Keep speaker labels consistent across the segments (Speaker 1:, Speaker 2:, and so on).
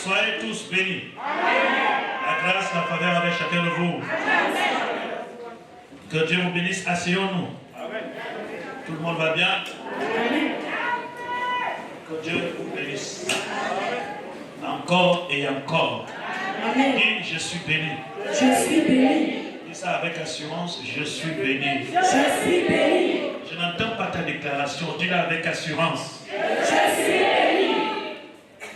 Speaker 1: Soyez tous bénis. La grâce, la faveur avec chacun de vous. Que Dieu vous bénisse. Asseyons-nous. Tout le monde va bien? Que Dieu vous bénisse. Encore et encore. Et je suis béni.
Speaker 2: Je suis béni.
Speaker 1: Dis ça avec assurance. Je suis béni.
Speaker 2: Je suis béni.
Speaker 1: Je n'entends pas ta déclaration. Dis-la avec assurance.
Speaker 2: Je suis béni.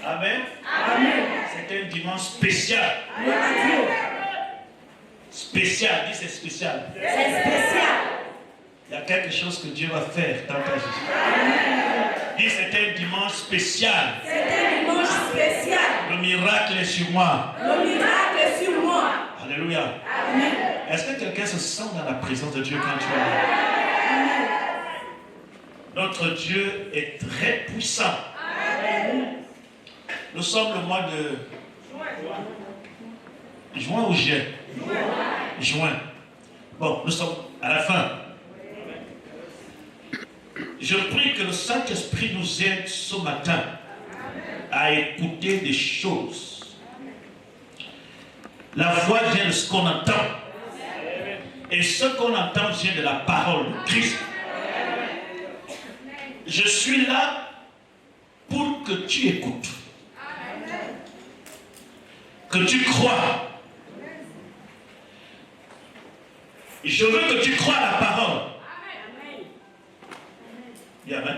Speaker 1: Amen.
Speaker 2: Amen.
Speaker 1: C'est un dimanche spécial.
Speaker 2: Gloire à Dieu.
Speaker 1: Spécial. Dis c'est spécial.
Speaker 2: C'est spécial.
Speaker 1: Il y a quelque chose que Dieu va faire dans ta vie. Dis c'est un dimanche spécial.
Speaker 2: C'est un dimanche spécial.
Speaker 1: Le miracle est sur moi.
Speaker 2: Le miracle est sur moi.
Speaker 1: Alléluia.
Speaker 2: Amen.
Speaker 1: Est-ce que quelqu'un se sent dans la présence de Dieu quand tu es là? Notre Dieu est très puissant. Nous sommes le mois de juin ou juillet? Juin. Bon, nous sommes à la fin. Je prie que le Saint-Esprit nous aide ce matin à écouter des choses. La voix vient de ce qu'on entend. Et ce qu'on entend vient de la parole de Christ. Je suis là pour que tu écoutes. Que tu crois. Je veux que tu crois la parole. Dis amen.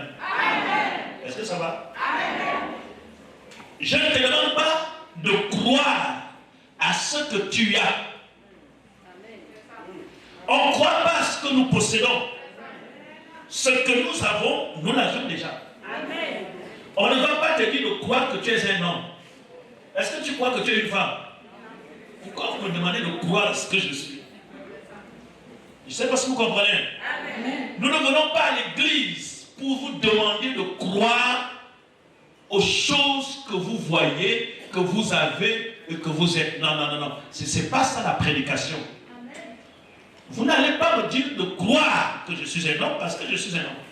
Speaker 1: Est-ce que ça va? Je ne te demande pas de croire à ce que tu as. On ne croit pas à ce que nous possédons. Ce que nous avons, nous l'avons déjà. On ne va pas te dire de croire que tu es un homme. Est-ce que tu crois que tu es une femme? Pourquoi vous me demandez de croire à ce que je suis? Je ne sais pas si vous comprenez. Nous ne venons pas à l'église pour vous demander de croire aux choses que vous voyez, que vous avez et que vous êtes. Non, non, non, non. Ce n'est pas ça la prédication. Vous n'allez pas me dire de croire que je suis un homme parce que je suis un homme.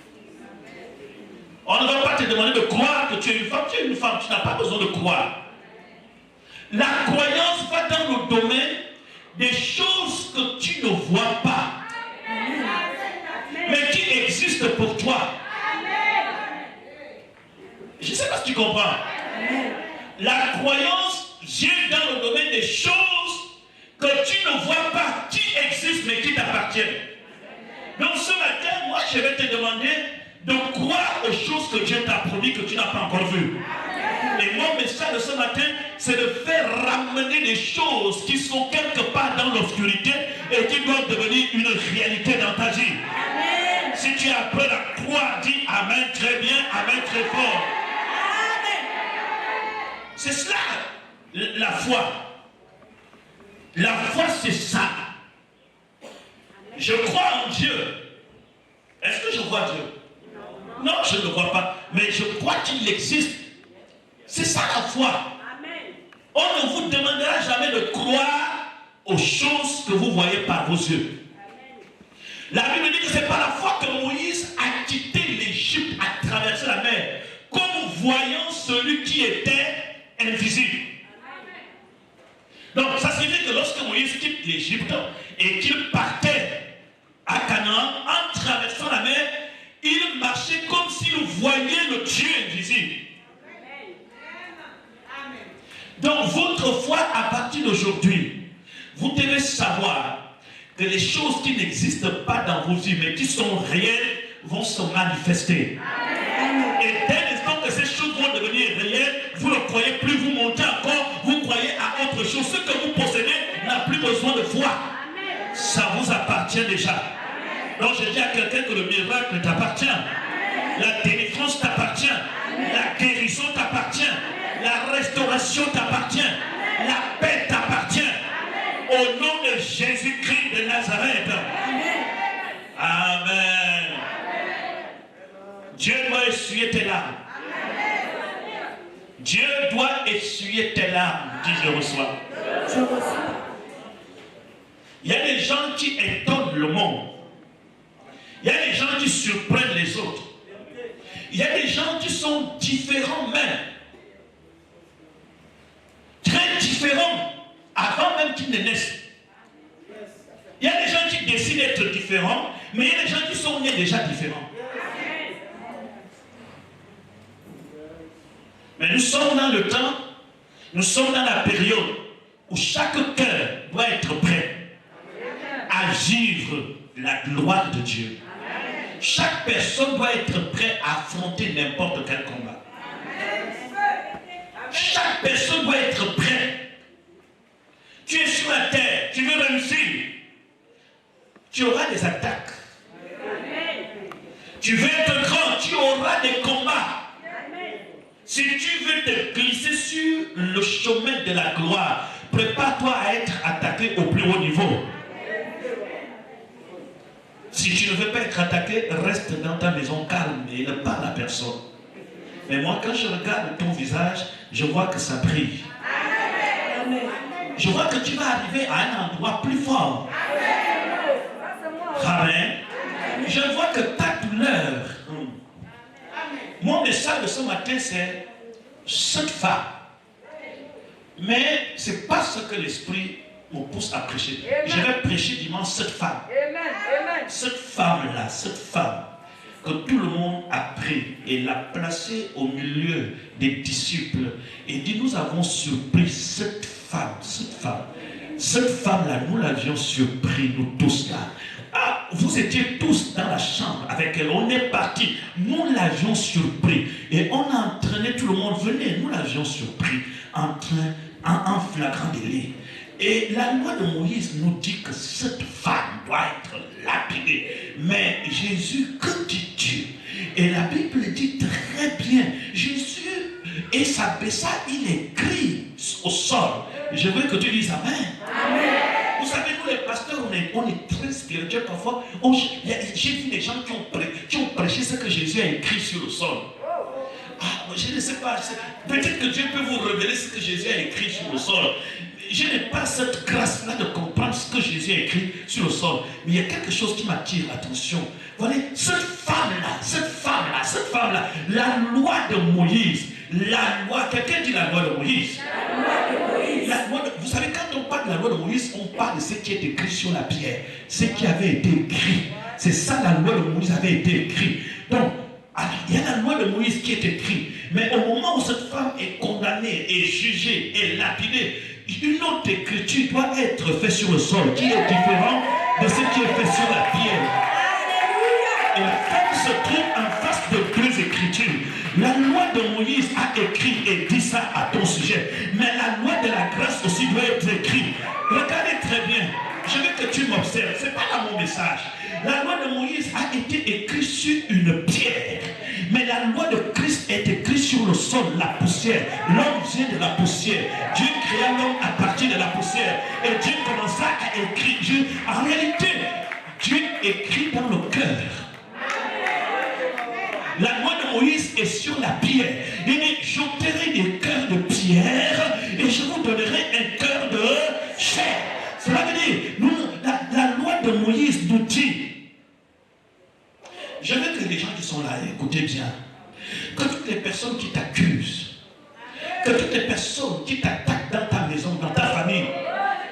Speaker 1: On ne va pas te demander de croire que tu es une femme. Tu es une femme, tu n'as pas besoin de croire. La croyance va dans le domaine des choses que tu ne vois pas, mais qui existent pour toi. Je ne sais pas si tu comprends. La croyance vient dans le domaine des choses que tu ne vois pas, qui existent mais qui t'appartiennent. Donc ce matin, moi je vais te demander de croire aux choses que Dieu t'a promis que tu n'as pas encore vues. Et mon message de ce matin, c'est de faire ramener des choses qui sont quelque part dans l'obscurité et qui doivent devenir une réalité dans ta vie. Amen. Si tu as peur à croire, dis Amen très bien, Amen très fort. Amen. C'est cela, la foi. La foi, c'est ça. Je crois en Dieu. Est-ce que je vois Dieu? Non, je ne le vois pas. Mais je crois qu'il existe. C'est ça la foi. Amen. On ne vous demandera jamais de croire aux choses que vous voyez par vos yeux. Amen. La Bible dit que ce n'est pas la foi que Moïse a quitté l'Égypte, a traversé la mer, comme voyant celui qui était invisible. Amen. Donc ça signifie que lorsque Moïse quitte l'Égypte et qu'il partait à Canaan, en traversant la mer, il marchait comme s'il voyait le Dieu invisible. Donc votre foi à partir d'aujourd'hui, vous devez savoir que les choses qui n'existent pas dans vos vies mais qui sont réelles vont se manifester. Amen. Et dès l'instant que ces choses vont devenir réelles, vous ne croyez plus, vous montez encore, vous croyez à autre chose. Ce que vous possédez n'a plus besoin de foi. Amen. Ça vous appartient déjà. Amen. Donc je dis à quelqu'un que le miracle t'appartient. La délivrance t'appartient. La guérison t'appartient. La restauration t'appartient. La paix t'appartient. Au nom de Jésus-Christ de Nazareth. Amen. Amen. Dieu doit essuyer tes larmes. Dieu doit essuyer tes larmes. Dis je reçois. Je reçois. Il y a des gens qui étonnent le monde. Il y a des gens qui surprennent les autres. Il y a des gens qui sont différents même. même qu'ils ne naissent. Il y a des gens qui décident d'être différents, mais il y a des gens qui sont nés déjà différents. Mais nous sommes dans le temps, nous sommes dans la période où chaque cœur doit être prêt à vivre la gloire de Dieu. Chaque personne doit être prête à affronter n'importe quel combat. Chaque personne doit être prête. Tu es sur la terre, tu veux réussir. Tu auras des attaques. Tu veux être grand, tu auras des combats. Si tu veux te glisser sur le chemin de la gloire, prépare-toi à être attaqué au plus haut niveau. Si tu ne veux pas être attaqué, reste dans ta maison calme et ne parle à personne. Mais moi, quand je regarde ton visage, je vois que ça brille. Je vois que tu vas arriver à un endroit plus fort. Amen. Je vois que ta douleur. Mon message de ce matin, c'est cette femme. Mais ce n'est pas ce que l'Esprit me pousse à prêcher. Je vais prêcher dimanche cette femme. Cette femme-là, cette femme que tout le monde a pris et l'a placée au milieu des disciples et dit, nous avons surpris cette femme. Cette femme-là, nous l'avions surpris, nous tous là. Ah, vous étiez tous dans la chambre avec elle, on est parti, nous l'avions surpris et on a entraîné tout le monde, venez, nous l'avions surpris en flagrant délit. Et la loi de Moïse nous dit que cette femme doit être lapidée. Mais Jésus, que dis-tu? Et la Bible dit très bien, Jésus et s'abaissa, il écrit au sol. Je veux que tu dises Amen. Amen. Vous savez, nous les pasteurs, on est très spirituels parfois. J'ai vu des gens qui ont prêché ce que Jésus a écrit sur le sol. Ah, je ne sais pas. Peut-être que Dieu peut vous révéler ce que Jésus a écrit sur le sol. Je n'ai pas cette grâce-là de comprendre ce que Jésus a écrit sur le sol. Mais il y a quelque chose qui m'attire l'attention. Vous voyez, cette femme-là, la loi de Moïse, quelqu'un dit la loi de Moïse. Vous savez, quand on parle de la loi de Moïse, on parle de ce qui est écrit sur la pierre, ce qui avait été écrit. C'est ça, la loi de Moïse avait été écrite. Donc, il y a la loi de Moïse qui est écrite. Mais au moment où cette femme est condamnée, et jugée, et lapidée, une autre écriture doit être faite sur le sol, qui est différent de ce qui est fait sur la pierre. Et la femme se trouve en face de deux écritures. La loi de Moïse a écrit et dit ça à ton sujet. Mais la loi de la grâce aussi doit être écrite. Regardez très bien. Je veux que tu m'observes. Ce n'est pas là mon message. La loi de Moïse a été écrite sur une pierre. Mais la loi de Christ est écrite sur le sol, la poussière. L'homme vient de la poussière. Dieu créa l'homme à partir de la poussière. Et Dieu commença à écrire. En réalité, Dieu écrit dans le cœur. La loi de Moïse est sur la pierre. Il dit, j'ôterai des cœurs de pierre et je vous donnerai un cœur de chair. Cela veut dire, la loi de Moïse nous dit, je veux que les gens qui sont là, écoutez bien, que toutes les personnes qui t'accusent, que toutes les personnes qui t'attaquent dans ta maison, dans ta famille,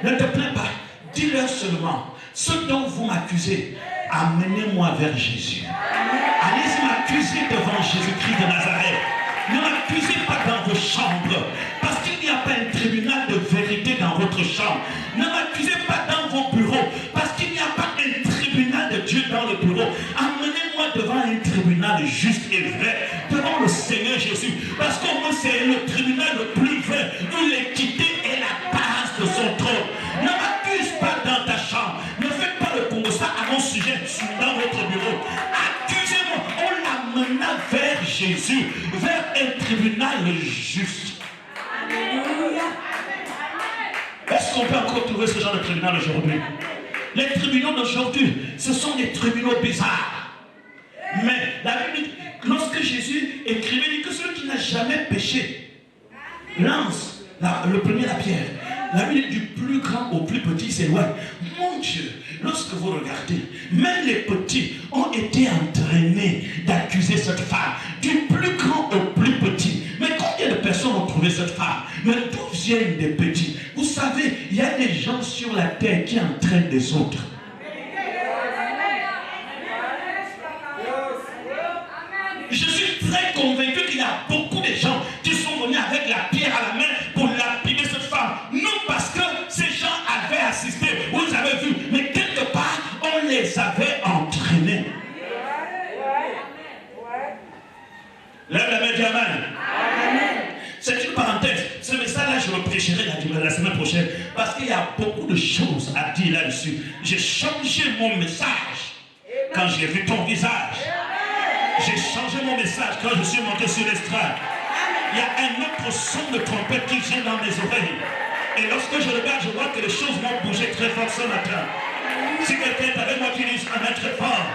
Speaker 1: ne te plains pas, dis-leur seulement, ce dont vous m'accusez, amenez-moi vers Jésus. Allez-y m'accuser devant Jésus-Christ de Nazareth. Ne m'accusez pas dans vos chambres, parce qu'il n'y a pas un tribunal de vérité dans votre chambre. Ne m'accusez pas dans vos bureaux, parce qu'il n'y a pas un tribunal de Dieu dans le bureau. Amenez-moi devant un tribunal juste et vrai, devant le Seigneur Jésus, parce qu'au moins c'est le tribunal le plus vrai, où l'équité est la base de son trône. Ne m'accuse pas dans ta chambre, ne faites pas le constat à mon sujet dans votre bureau. Accusez-moi, on l'amena vers Jésus, vers un tribunal juste. Alléluia. Est-ce qu'on peut encore trouver ce genre de tribunal aujourd'hui? Les tribunaux d'aujourd'hui, ce sont des tribunaux bizarres. Mais la Bible, lorsque Jésus écrivait, il dit que celui qui n'a jamais péché lance le premier la pierre. La Bible, du plus grand au plus petit s'éloigne. Mon Dieu, lorsque vous regardez, même les petits ont été entraînés d'accuser cette femme, du plus grand au plus petit. Mais combien de personnes ont trouvé cette femme. Mais d'où viennent des petits? Vous savez, il y a des gens sur la terre qui entraînent des autres. Je suis très convaincu qu'il y a beaucoup de gens qui sont venus avec la pierre à la main pour lapider cette femme. Non parce que ces gens avaient assisté, vous avez vu, mais quelque part, on les avait entraînés. Lève la main, dis amen. C'est une parenthèse. Ce message-là, je le prêcherai la semaine prochaine parce qu'il y a beaucoup de choses à dire là-dessus. J'ai changé mon message quand j'ai vu ton visage. J'ai changé mon message quand je suis monté sur l'estrade. Il y a un autre son de trompette qui vient dans mes oreilles. Et lorsque je regarde, je vois que les choses vont bouger très fort ce matin. Si quelqu'un est avec moi qui dit amen très fort.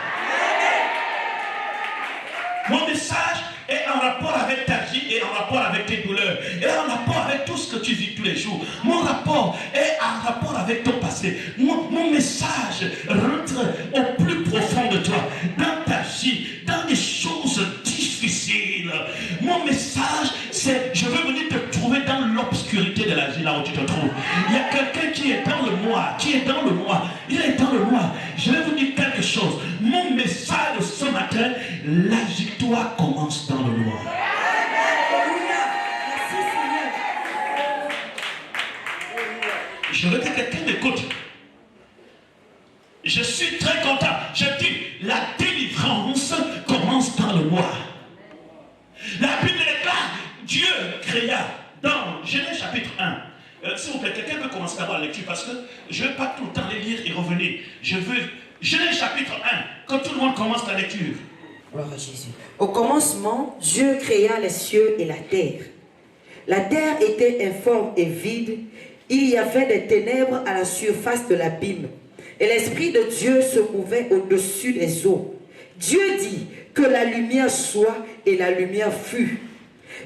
Speaker 1: Mon message est en rapport avec ta vie et en rapport avec tes douleurs et en rapport avec tout ce que tu vis tous les jours. Mon rapport est en rapport avec ton passé. Mon message rentre au plus profond de toi, dans ta vie, dans des choses difficiles. Mon message, c'est je veux venir te trouver dans l'obscurité de la vie, là où tu te trouves. Il y a quelqu'un qui est dans le noir, il est dans le noir. Je vais vous dire quelque chose. Mon message de ce matin, la victoire commence dans le noir. Je veux que quelqu'un m'écoute. Je suis très content. Je dis, la délivrance commence dans le noir. La Bible déclare, Dieu créa dans Genèse chapitre 1. S'il vous plaît, quelqu'un peut commencer d'abord la lecture parce que je ne veux pas tout le temps les lire et revenir. Je veux Genèse chapitre 1, que tout le monde commence la lecture.
Speaker 3: Gloire à Jésus. Au commencement, Dieu créa les cieux et la terre. La terre était informe et vide. Il y avait des ténèbres à la surface de l'abîme. Et l'Esprit de Dieu se mouvait au-dessus des eaux. Dieu dit que la lumière soit et la lumière fut.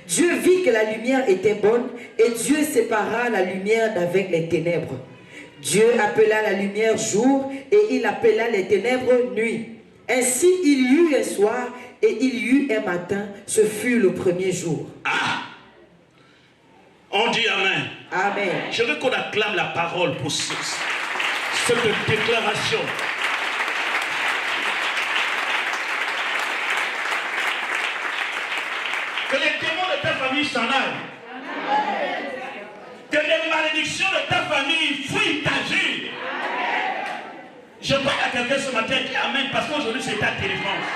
Speaker 3: Dieu vit que la lumière était bonne et Dieu sépara la lumière d'avec les ténèbres. Dieu appela la lumière jour et il appela les ténèbres nuit. Ainsi il y eut un soir et il y eut un matin. Ce fut le premier jour.
Speaker 1: Ah! On dit amen.
Speaker 3: Amen.
Speaker 1: Je veux qu'on acclame la parole pour cette déclaration. Que les démons de ta famille s'en aillent. Que les malédictions de ta famille fuient ta vie. Je parle à quelqu'un ce matin qui amène parce qu'aujourd'hui c'est ta délivrance.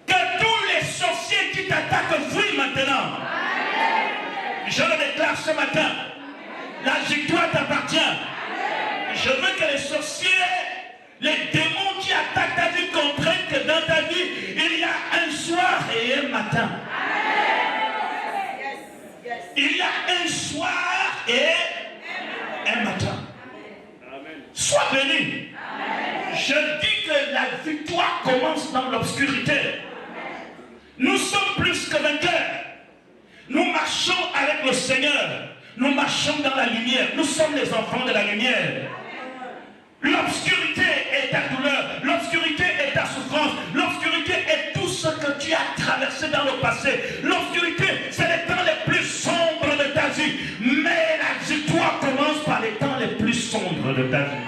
Speaker 1: Que tous les sorciers qui t'attaquent fuient maintenant. Je le déclare ce matin. La victoire t'appartient. Je veux que les sorciers, les démons qui attaquent ta vie comprennent que dans ta vie, il y a un soir et un matin. Il y a un soir et un matin. Sois béni. Je dis que la victoire commence dans l'obscurité. Nous sommes plus que vainqueurs. Nous marchons avec le Seigneur. Nous marchons dans la lumière. Nous sommes les enfants de la lumière. L'obscurité est ta douleur. L'obscurité est ta souffrance. L'obscurité est tout ce que tu as traversé dans le passé. L'obscurité, c'est les temps les plus sombres de ta vie. Mais la victoire commence par les temps les plus sombres de ta vie.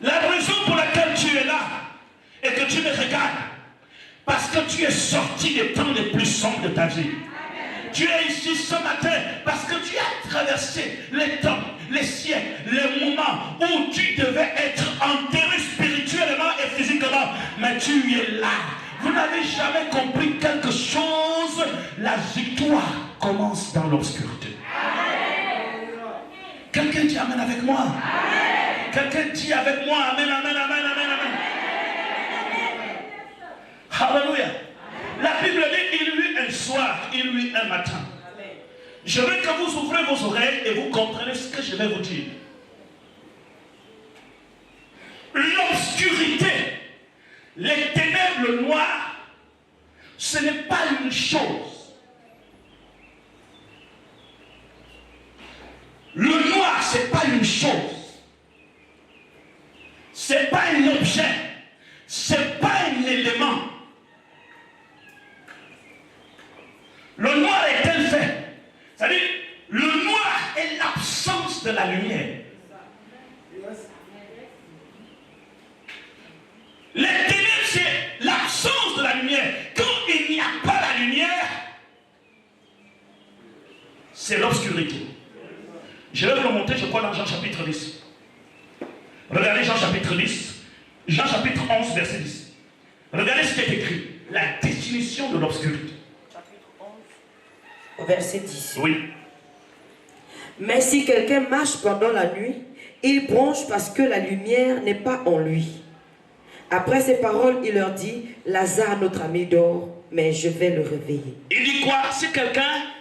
Speaker 1: La raison pour laquelle tu es là et que tu me regardes, parce que tu es sorti des temps les plus sombres de ta vie. Tu es ici ce matin parce que tu as traversé les temps, les siècles, les moments où tu devais être enterré spirituellement et physiquement. Mais tu es là. Vous n'avez jamais compris quelque chose. La victoire commence dans l'obscurité. Quelqu'un dit amen avec moi. Quelqu'un dit avec moi amen, amen, amen, amen, amen. Alléluia. La Bible dit il y eut un soir, il y eut un matin. Je veux que vous ouvrez vos oreilles et vous comprenez ce que je vais vous dire. L'obscurité, les ténèbres noires, ce n'est pas une chose. Le noir, ce n'est pas une chose. Ce n'est pas un objet. Ce n'est pas un élément. Le noir est tel fait. C'est-à-dire, le noir est l'absence de la lumière. Les ténèbres, c'est l'absence de la lumière. Quand il n'y a pas la lumière, c'est l'obscurité. Je vais vous le montrer, je crois, dans Jean chapitre 10. Regardez Jean chapitre 10, Jean chapitre 11, verset 10. Regardez ce qui est écrit. La définition de l'obscurité.
Speaker 3: Au verset 10.
Speaker 1: Oui.
Speaker 3: Mais si quelqu'un marche pendant la nuit, il bronche parce que la lumière n'est pas en lui. Après ces paroles, il leur dit, Lazare, notre ami, dort, mais je vais le réveiller.
Speaker 1: Il dit quoi?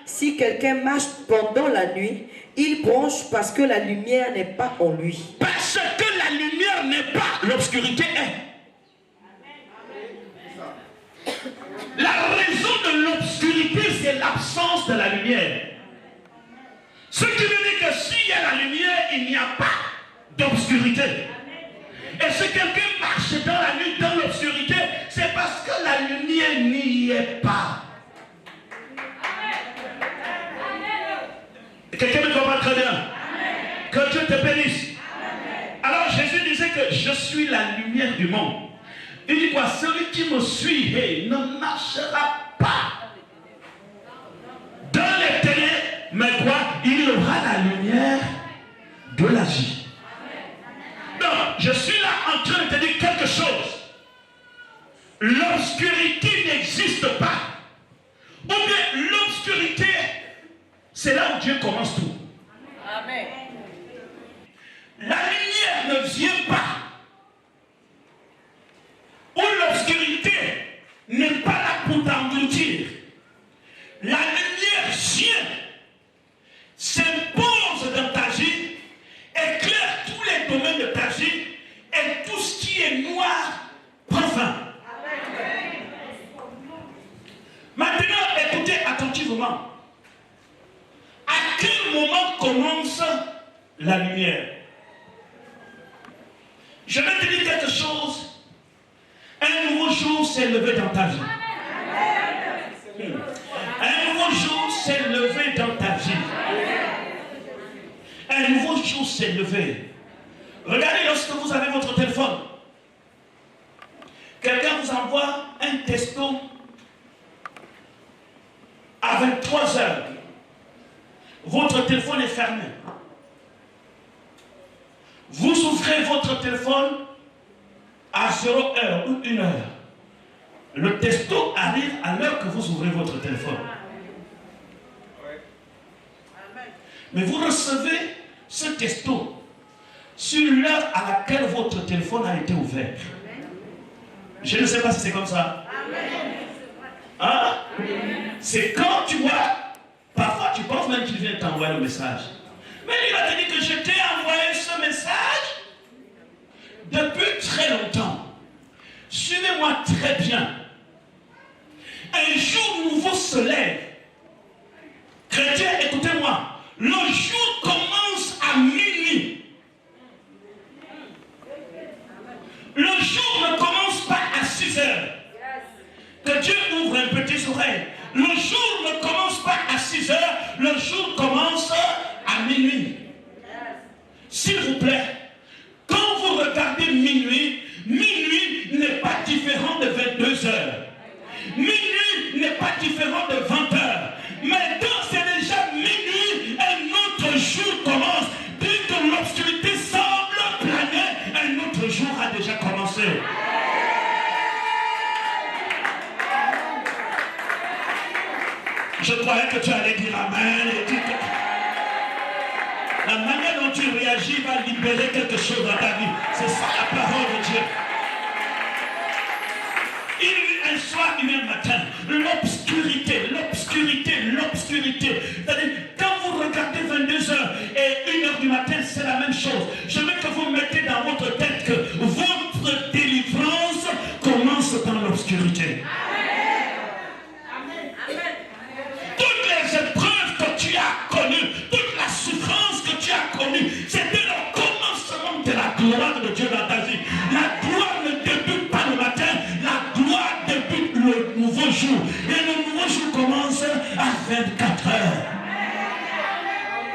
Speaker 3: Si quelqu'un marche pendant la nuit, il bronche parce que la lumière n'est pas en lui.
Speaker 1: Parce que la lumière n'est pas, l'obscurité est. La raison de l'obscurité, c'est l'absence de la lumière. Ce qui veut dire que s'il y a la lumière, il n'y a pas d'obscurité. Et si quelqu'un marche dans la nuit, dans l'obscurité, c'est parce que la lumière n'y est pas. Quelqu'un me comprend très bien. Que Dieu te bénisse. Alors Jésus disait que je suis la lumière du monde. Il dit quoi? Celui qui me suit ne marchera pas dans les ténèbres, mais quoi? Il aura la lumière de la vie. Donc, je suis là en train de te dire quelque chose. L'obscurité n'existe pas. Ou bien l'obscurité, c'est là où Dieu commence tout.
Speaker 2: Amen.
Speaker 1: La lumière ne vient pas. Ou l'obscurité n'est pas là pour t'engloutir. La lumière vient, s'impose dans ta vie, éclaire tous les domaines de ta vie, et tout ce qui est noir prend fin. Maintenant, écoutez attentivement. À quel moment commence la lumière? Je vais te dire quelque chose. Un nouveau jour s'est levé dans ta vie. Un nouveau jour s'est levé dans ta vie. Un nouveau jour s'est levé. Regardez lorsque vous avez votre téléphone. Quelqu'un vous envoie un texto à 23 heures. Votre téléphone est fermé. Vous ouvrez votre téléphone à 0 heure ou 1 heure. Le texto arrive à l'heure que vous ouvrez votre téléphone. Mais vous recevez ce texto sur l'heure à laquelle votre téléphone a été ouvert. Je ne sais pas si c'est comme ça. Hein? C'est quand tu vois, parfois tu penses même qu'il vient t'envoyer le message. Mais il va te dire que je t'ai envoyé ce message depuis très longtemps. Suivez-moi très bien. Un jour nouveau se lève. Chrétien, écoutez-moi. Le jour commence à minuit. Le jour ne commence pas à 6 heures. Que Dieu ouvre un petit oreille. Le jour ne commence pas à 6 heures. Le jour commence à minuit. S'il vous plaît, quand vous regardez minuit, minuit n'est pas différent de 22 heures. Minuit n'est pas différent de 20 heures. Mais quand c'est déjà minuit, un autre jour commence. Dès que l'obscurité semble planer, un autre jour a déjà commencé. Je croyais que tu allais dire Amen. La manière dont tu réagis va libérer quelque chose dans ta vie. C'est ça la parole de Dieu. Il y a eu un soir, il y a eu un matin. L'obscurité, l'obscurité, l'obscurité. C'est-à-dire, quand vous regardez 22 heures et 1 heure du matin, c'est la même chose. Je veux que vous mettez dans votre tête que votre délivrance commence dans l'obscurité. Toutes les épreuves que tu as connues, toute la souffrance que tu as connue, c'était le commencement de la gloire de Dieu dans ta vie. La gloire ne débute pas le matin, la gloire débute le nouveau jour. Et le nouveau jour commence à 24 heures.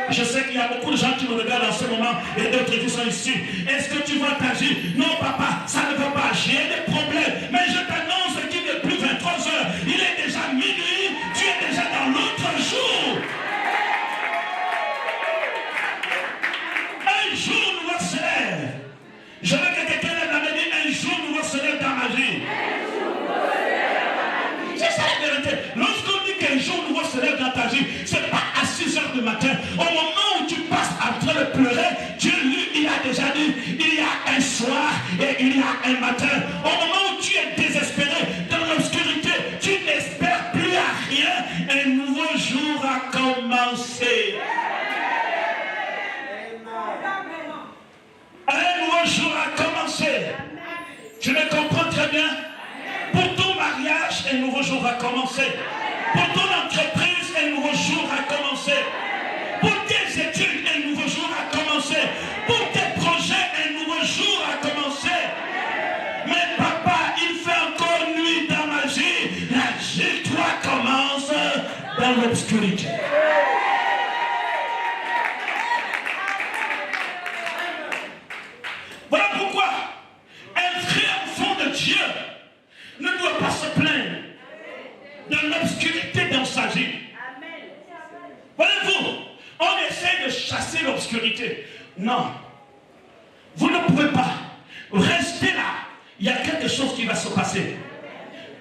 Speaker 1: Je sais qu'il y a beaucoup de gens qui me regardent en ce moment et d'autres qui sont ici. Est-ce que tu vas t'agir? Non, papa, ça ne va pas. J'ai des problèmes. Mais je t'annonce qu'il n'est plus 23 heures. Il est déjà minuit. Tu es déjà dans l'autre jour. Un jour, nous se lève. Je veux que quelqu'un lève la main et dise un jour, nous se lève dans ma vie. C'est ça la vérité. Lorsqu'on dit qu'un jour, nous se lève dans ta vie, ce n'est pas à 6 heures du matin. Au moment où tu passes en train de pleurer, Dieu, lui, il a déjà dit, il y a un soir et il y a un matin. Au moment où tu es désespéré, dans l'obscurité, tu n'espères plus à rien, un nouveau jour a commencé. Un nouveau jour a commencé. Tu me comprends très bien? Pour ton mariage, un nouveau jour a commencé. Pour ton entreprise, un nouveau jour a commencé. Pour tes études, un nouveau jour a commencé. Pour tes projets, un nouveau jour a commencé. Mais papa, il fait encore nuit dans ma vie. La victoire commence dans l'obscurité. Voilà pourquoi un vrai enfant de Dieu ne doit pas se plaindre de l'obscurité dans sa vie. Voyez-vous, on essaie de chasser l'obscurité. Non, vous ne pouvez pas rester là. Il y a quelque chose qui va se passer.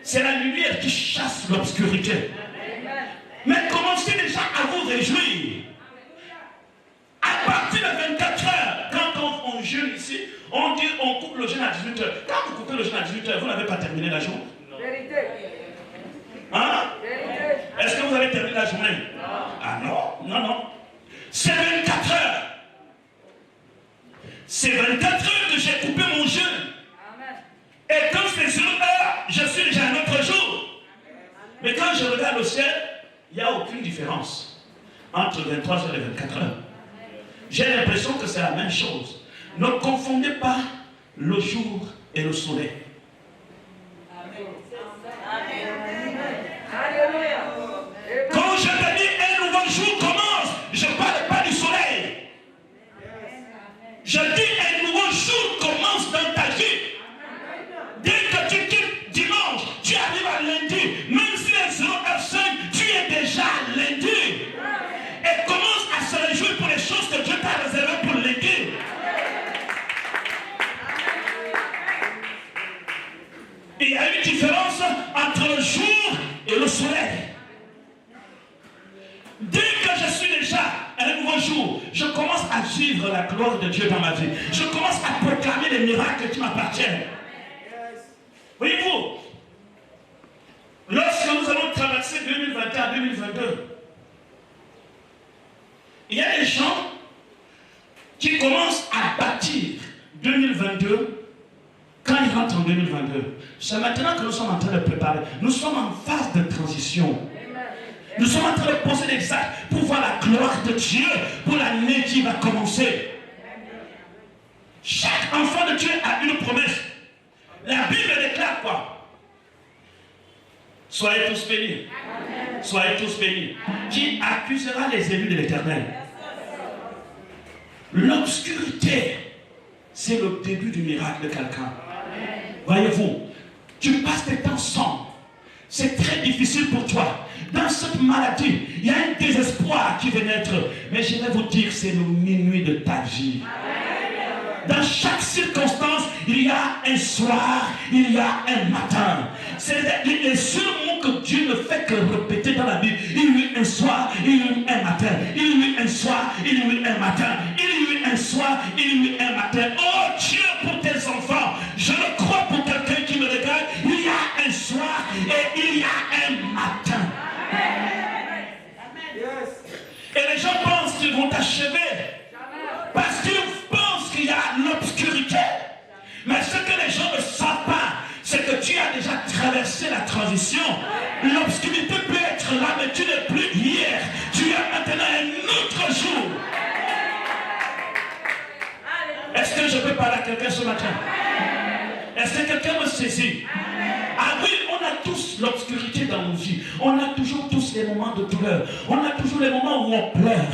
Speaker 1: C'est la lumière qui chasse l'obscurité. Mais commencez déjà à vous réjouir. À partir de 24 heures, quand on jeûne ici, on dit on coupe le jeûne à 18 heures. Quand vous coupez le jeûne à 18 heures, vous n'avez pas terminé la journée.
Speaker 2: Vérité.
Speaker 1: Hein?
Speaker 2: Vérité.
Speaker 1: Est-ce que vous avez terminé la journée? Ah non, non, non. C'est 24 heures. C'est 24 heures que j'ai coupé mon jeûne. Et quand c'est 0 heure, je suis déjà un autre jour. Mais quand je regarde le ciel, il n'y a aucune différence entre 23 heures et 24 heures. J'ai l'impression que c'est la même chose. Ne confondez pas le jour et le soleil. Quand je te dis un nouveau jour commence, je ne parle pas du soleil. Je dis un nouveau jour commence dans ta vie. Dès que tu quittes dimanche, tu arrives à lundi. Même si les 0h5, tu es déjà lundi. Et commence à se réjouir pour les choses que Dieu t'a réservées pour lundi. Il y a une différence entre le jour et le soleil. Dès que je suis déjà un nouveau jour, je commence à vivre la gloire de Dieu dans ma vie. Je commence à proclamer les miracles qui m'appartiennent. Voyez-vous, lorsque nous allons traverser 2021-2022, il y a des gens qui commencent à bâtir 2022 quand ils rentrent en 2022. C'est maintenant que nous sommes en train de préparer. Nous sommes en phase de transition. Nous sommes en train de poser des actes pour voir la gloire de Dieu pour l'année qui va commencer. Chaque enfant de Dieu a une promesse. La Bible déclare quoi? Soyez tous bénis. Soyez tous bénis. Qui accusera les élus de l'Éternel? L'obscurité, c'est le début du miracle de quelqu'un. Voyez-vous, tu passes tes temps sans. C'est très difficile pour toi. Dans cette maladie, il y a un désespoir qui va naître. Mais je vais vous dire, c'est le minuit de ta vie. Dans chaque circonstance, il y a un soir, il y a un matin. C'est les seuls mots que Dieu ne fait que répéter dans la Bible. Il y a eu un soir, il y a eu un matin. Il y a eu un soir, il y a eu un matin. Il y a eu un soir, il y a eu un matin. Oh Dieu, pour tes enfants, je le crois pour quelqu'un qui me regarde, il y a un soir et il y a un matin. Et les gens pensent qu'ils vont t'achever parce qu'ils pensent qu'il y a l'obscurité. Mais ce que les gens ne savent pas, c'est que tu as déjà traversé la transition. L'obscurité peut être là, mais tu n'es plus hier. Tu es maintenant un autre jour. Est-ce que je peux parler à quelqu'un ce matin? Est-ce que quelqu'un me saisit? Ah oui, on a tous l'obscurité dans nos vies. On a toujours tous les moments de douleur. On a toujours les moments où on pleure.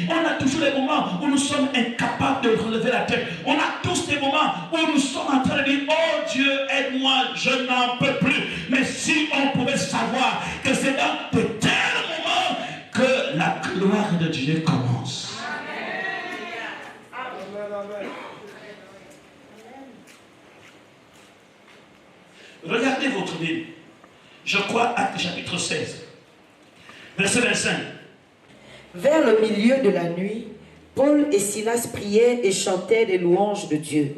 Speaker 1: On a toujours les moments où nous sommes incapables de relever la tête. On a tous des moments où nous sommes en train de dire, oh Dieu, aide-moi, je n'en peux plus. Mais si on pouvait savoir que c'est dans de tels moments que la gloire de Dieu commence. Regardez votre Bible. Je crois Actes chapitre 16, verset 25.
Speaker 3: Vers le milieu de la nuit, Paul et Silas priaient et chantaient des louanges de Dieu.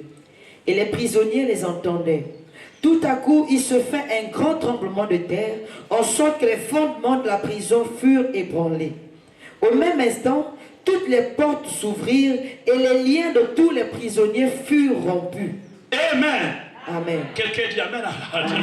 Speaker 3: Et les prisonniers les entendaient. Tout à coup, il se fait un grand tremblement de terre, en sorte que les fondements de la prison furent ébranlés. Au même instant, toutes les portes s'ouvrirent et les liens de tous les prisonniers furent rompus.
Speaker 1: Amen.
Speaker 3: Amen.
Speaker 1: Quelqu'un dit Amen.
Speaker 3: Amen.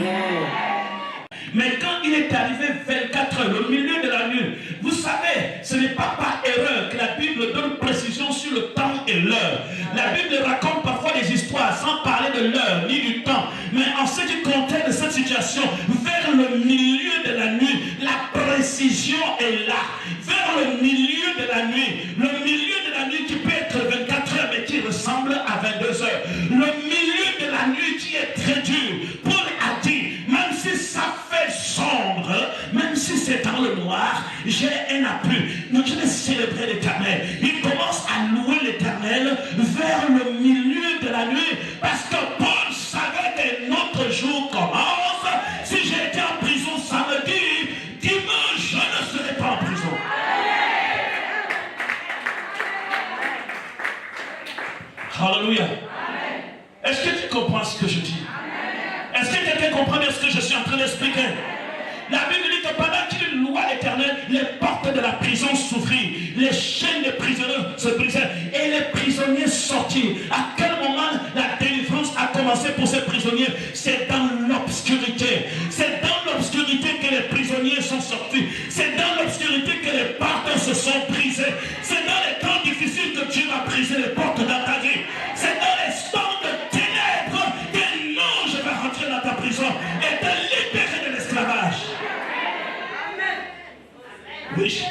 Speaker 1: Mais quand il est arrivé 24 heures, au milieu de la nuit, vous savez, ce n'est pas par erreur que la Bible donne précision sur le temps et l'heure. La Bible raconte parfois des histoires sans parler de l'heure ni du temps. Mais en ce qui concerne de cette situation, vers le milieu de la nuit, la précision est là. Vers le milieu de la nuit, le milieu de la nuit qui peut être 24 heures mais qui ressemble à 22 heures. Le milieu de la nuit qui est très dur. Paul a dit, même si ça fait sombre, même si c'est dans le noir, j'ai un appui. Donc je vais célébrer l'Éternel. Il commence à louer l'Éternel vers le milieu de la nuit parce que Paul savait qu'un autre jour commence. Si j'ai été en prison samedi, dimanche, je ne serai pas en prison. Alléluia. Est-ce que tu comprends ce que je dis? Est-ce que quelqu'un comprend bien ce que je suis en train d'expliquer? La Bible dit que pendant qu'il louait l'Éternel, les portes de la prison s'ouvrirent, les chaînes des prisonniers se brisèrent et les prisonniers sortirent. À quel moment la délivrance a commencé pour ces prisonniers? C'est dans l'obscurité. C'est dans l'obscurité que les prisonniers sont sortis. C'est dans l'obscurité que les portes se sont brisées. C'est dans les temps difficiles que Dieu va briser les portes dans ta vie. C'est dans les temps de ténèbres que non, je vais rentrer dans ta prison et te libérer de l'esclavage. Oui.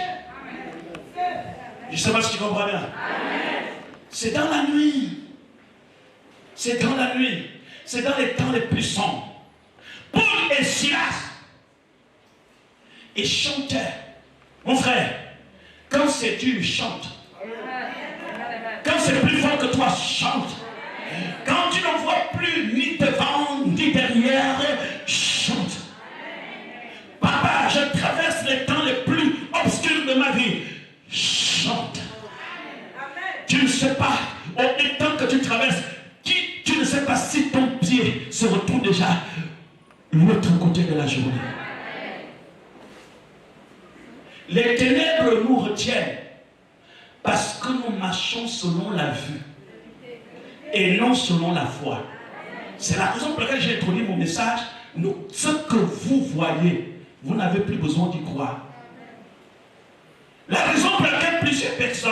Speaker 1: Je ne sais pas si tu comprends bien. C'est dans la nuit. C'est dans la nuit. C'est dans les temps les plus sombres. Paul et Silas, ils chantaient. Mon frère, quand c'est dur, chante. Quand c'est plus fort que toi, chante. Quand tu ne vois plus ni devant ni derrière, chante. Papa, je traverse les temps les plus obscurs de ma vie. Chante. Tu ne sais pas, au temps que tu traverses, tu ne sais pas si ton pied se retrouve déjà l'autre côté de la journée. Les ténèbres nous retiennent parce que nous marchons selon la vue et non selon la foi. C'est la raison pour laquelle j'ai introduit mon message. Ce que vous voyez, vous n'avez plus besoin d'y croire. La raison pour laquelle plusieurs personnes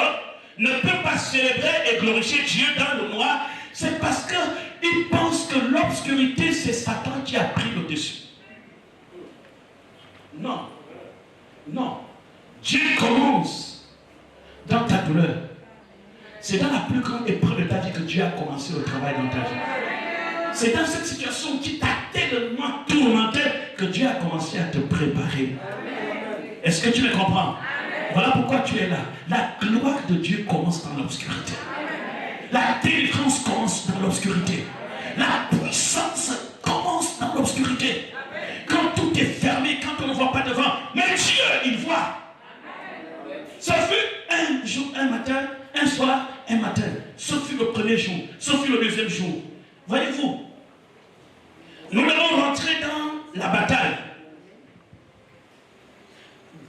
Speaker 1: ne peuvent pas célébrer et glorifier Dieu dans le noir, c'est parce qu'ils pensent que l'obscurité, c'est Satan qui a pris le dessus. Non. Non. Dieu commence dans ta douleur. C'est dans la plus grande épreuve de ta vie que Dieu a commencé le travail dans ta vie. C'est dans cette situation qui t'a tellement tourmenté que Dieu a commencé à te préparer. Est-ce que tu me comprends? Voilà pourquoi tu es là. La gloire de Dieu commence dans l'obscurité. La délivrance commence dans l'obscurité. La puissance commence dans l'obscurité. Quand tout est fermé, quand on ne voit pas devant, mais Dieu, il voit. Ça fut un jour, un matin, un soir, un matin. Ce fut le premier jour, ce fut le deuxième jour. Voyez-vous, nous allons rentrer dans la bataille.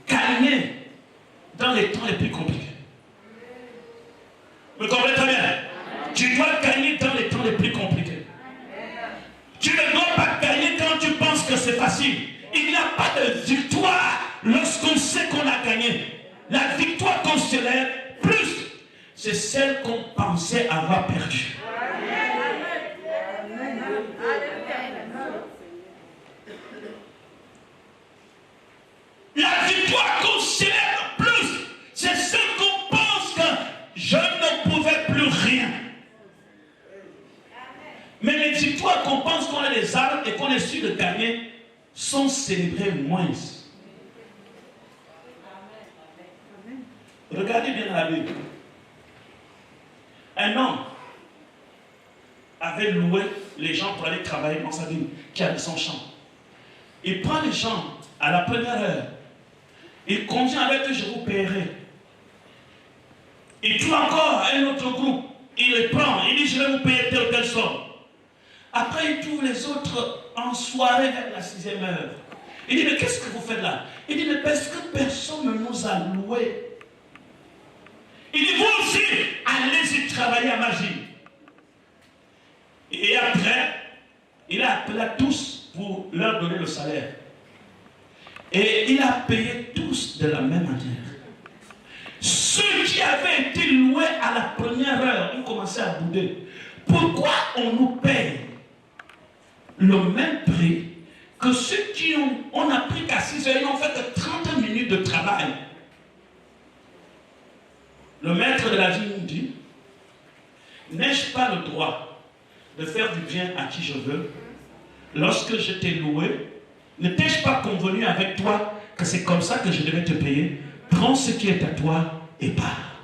Speaker 1: Gagner dans les temps les plus compliqués. Vous comprenez très bien? Tu dois gagner dans les temps les plus compliqués. Tu ne dois pas gagner quand tu penses que c'est facile. Il n'y a pas de victoire lorsqu'on sait qu'on a gagné. La victoire qu'on célèbre plus, c'est celle qu'on pensait avoir perdue. on est sûr de gagner sont célébrés moins. Regardez bien dans la Bible. Un homme avait loué les gens pour aller travailler dans sa ville, qui avait son champ. Il prend les gens à la première heure. Il convient avec eux, je vous paierai. Il trouve encore un autre groupe. Il les prend. Il dit, je vais vous payer telle ou telle somme. Après, il trouve les autres en soirée vers la 6e heure. Il dit, mais qu'est-ce que vous faites là? Il dit, mais parce que personne ne nous a loués. Il dit, vous aussi, allez-y travailler à magie. Et après, il a appelé à tous pour leur donner le salaire. Et il a payé tous de la même manière. Ceux qui avaient été loués à la première heure ont commencé à bouder. Pourquoi on nous paye le même prix que ceux qui on a pris qu'à 6 heures, ils n'ont fait que 30 minutes de travail? Le maître de la vie nous dit, n'ai-je pas le droit de faire du bien à qui je veux? Lorsque je t'ai loué, ne t'ai-je pas convenu avec toi que c'est comme ça que je devais te payer? Prends ce qui est à toi et pars.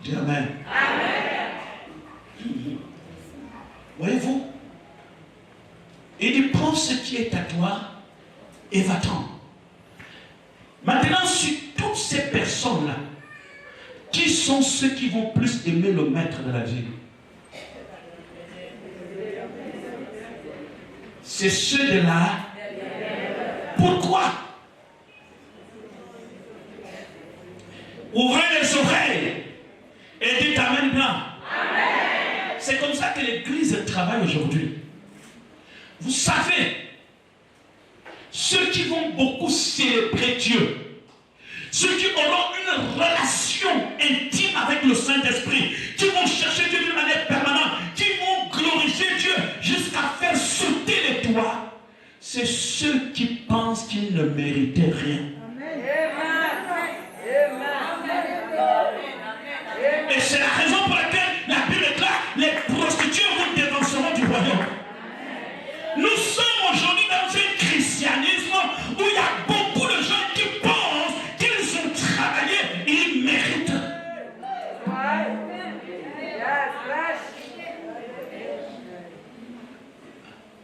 Speaker 1: Dis Amen. Amen. Voyez-vous? Il dit, prends ce qui est à toi et va-t'en. Maintenant, sur toutes ces personnes-là, qui sont ceux qui vont plus aimer le maître de la vie? C'est ceux de là. Pourquoi? Ouvrez les oreilles et dites Amen blanc. C'est comme ça que l'Église travaille aujourd'hui. Vous savez, ceux qui vont beaucoup célébrer Dieu, ceux qui auront une relation intime avec le Saint-Esprit, qui vont chercher Dieu d'une manière permanente, qui vont glorifier Dieu jusqu'à faire sauter les toits, c'est ceux qui pensent qu'ils ne méritaient rien. Et c'est la raison pour laquelle la Bible déclare, les prostituées vous dévanceront du royaume. Nous sommes aujourd'hui dans un christianisme où il y a beaucoup de gens qui pensent qu'ils ont travaillé et ils méritent.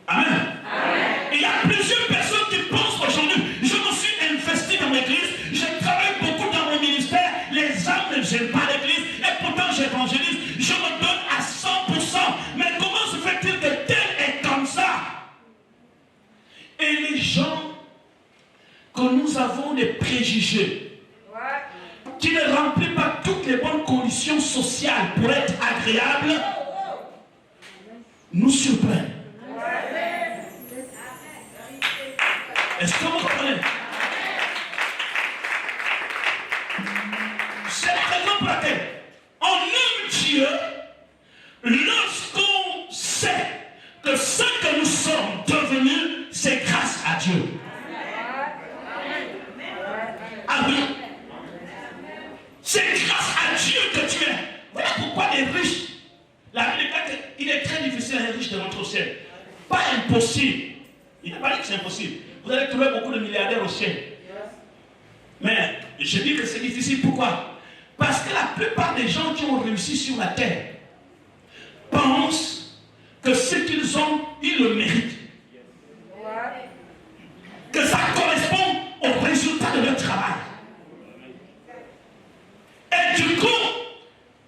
Speaker 1: Amen. Il y a plusieurs personnes qui pensent aujourd'hui, je me suis investi dans l'église, je travaille beaucoup dans mon ministère, les âmes ne gênent pas l'église et pourtant j'évangélise, je me donne à 100%. Mais comment se fait-il que tel est comme ça? Et les gens que nous avons des préjugés, qui ne remplissent pas toutes les bonnes conditions sociales pour être agréables, nous surprennent. Est-ce que vous comprenez? C'est la raison pour laquelle on aime Dieu lorsqu'on sait que ce que nous sommes devenus, c'est grâce à Dieu. Ah oui. C'est grâce à Dieu que tu es. Voilà pourquoi les riches, la Bible dit qu'il est très difficile à un riche de rentrer au ciel. Pas impossible. Il n'a pas dit que c'est impossible. Vous allez trouver beaucoup de milliardaires au ciel. Mais je dis que c'est difficile. Pourquoi? Parce que la plupart des gens qui ont réussi sur la terre pensent que ce qu'ils ont, ils le méritent. Que ça correspond au résultat de leur travail. Et du coup,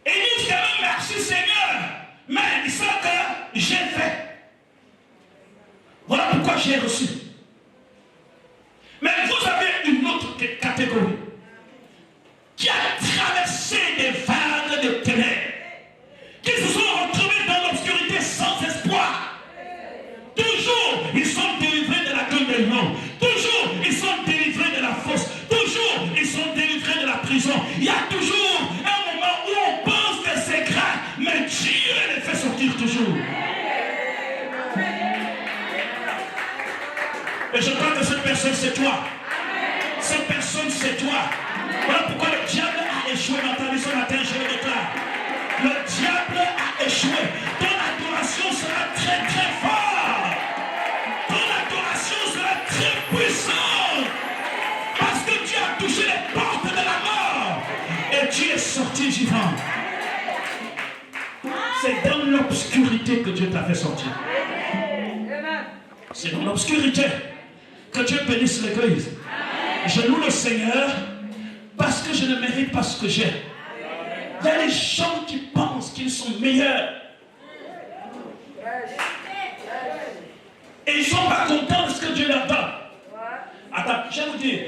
Speaker 1: ils disent quand même merci Seigneur, mais ils savent que j'ai fait. Voilà pourquoi j'ai reçu. Mais vous avez une autre catégorie qui a traversé des vagues de ténèbres, qui se sont retrouvés dans l'obscurité sans espoir. Toujours, ils sont délivrés de la gueule des lions. Toujours, ils sont délivrés de la fosse. Toujours, ils sont délivrés de la prison. Il y a toujours un moment où on pense que c'est grave, mais Dieu les fait sortir toujours. Et je crois que cette personne, c'est toi. Cette personne, c'est toi. Voilà pourquoi le diable a échoué dans ta vie ce matin, je le déclare. Le diable a échoué. Ton adoration adoration sera très très forte. Ton adoration sera très puissante. Parce que tu as touché les portes de la mort. Et tu es sorti vivant. C'est dans l'obscurité que Dieu t'a fait sortir. C'est dans l'obscurité que Dieu bénisse l'église. Je loue le Seigneur parce que je ne mérite pas ce que j'ai. Il y a des gens qui pensent qu'ils sont meilleurs. Et ils ne sont pas contents de ce que Dieu leur donne. Attends, je vais vous dire,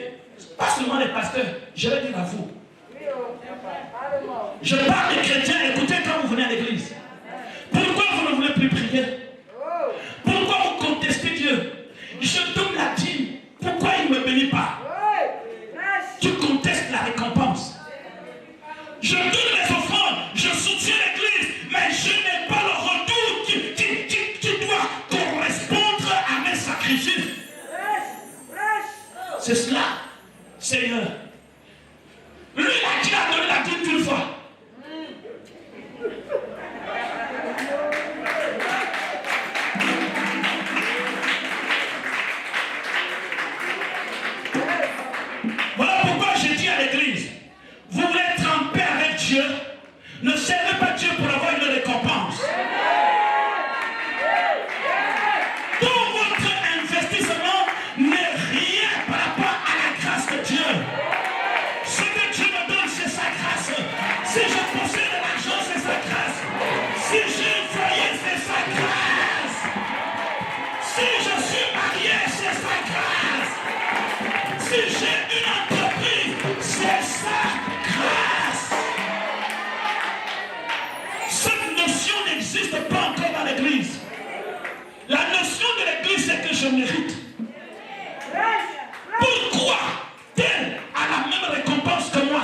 Speaker 1: pas seulement les pasteurs, je vais dire à vous. Je parle des chrétiens, écoutez quand vous venez à l'église. Pourquoi vous ne voulez plus prier? Pourquoi vous contestez Dieu? Je donne la dîme. Pourquoi il ne me bénit pas? Tu contestes la récompense. Je donne les offrandes, je soutiens l'église, mais je n'ai pas le retour qui doit correspondre à mes sacrifices. C'est cela, Seigneur. Lui, il a donné la dîme une fois. Voilà pourquoi j'ai dit à l'église, vous voulez être en paix avec Dieu, ne servez pas Dieu pour avoir une récompense. Tout votre investissement n'est rien par rapport à la grâce de Dieu. Ce que Dieu me donne, c'est sa grâce. Si je possède de l'argent, c'est sa grâce. Si j'ai un foyer, c'est sa grâce. Si je suis marié, c'est sa grâce. Si j'ai une entreprise, c'est sa grâce. Cette notion n'existe pas encore dans l'église. La notion de l'église, c'est que je mérite. Pourquoi elle a la même récompense que moi?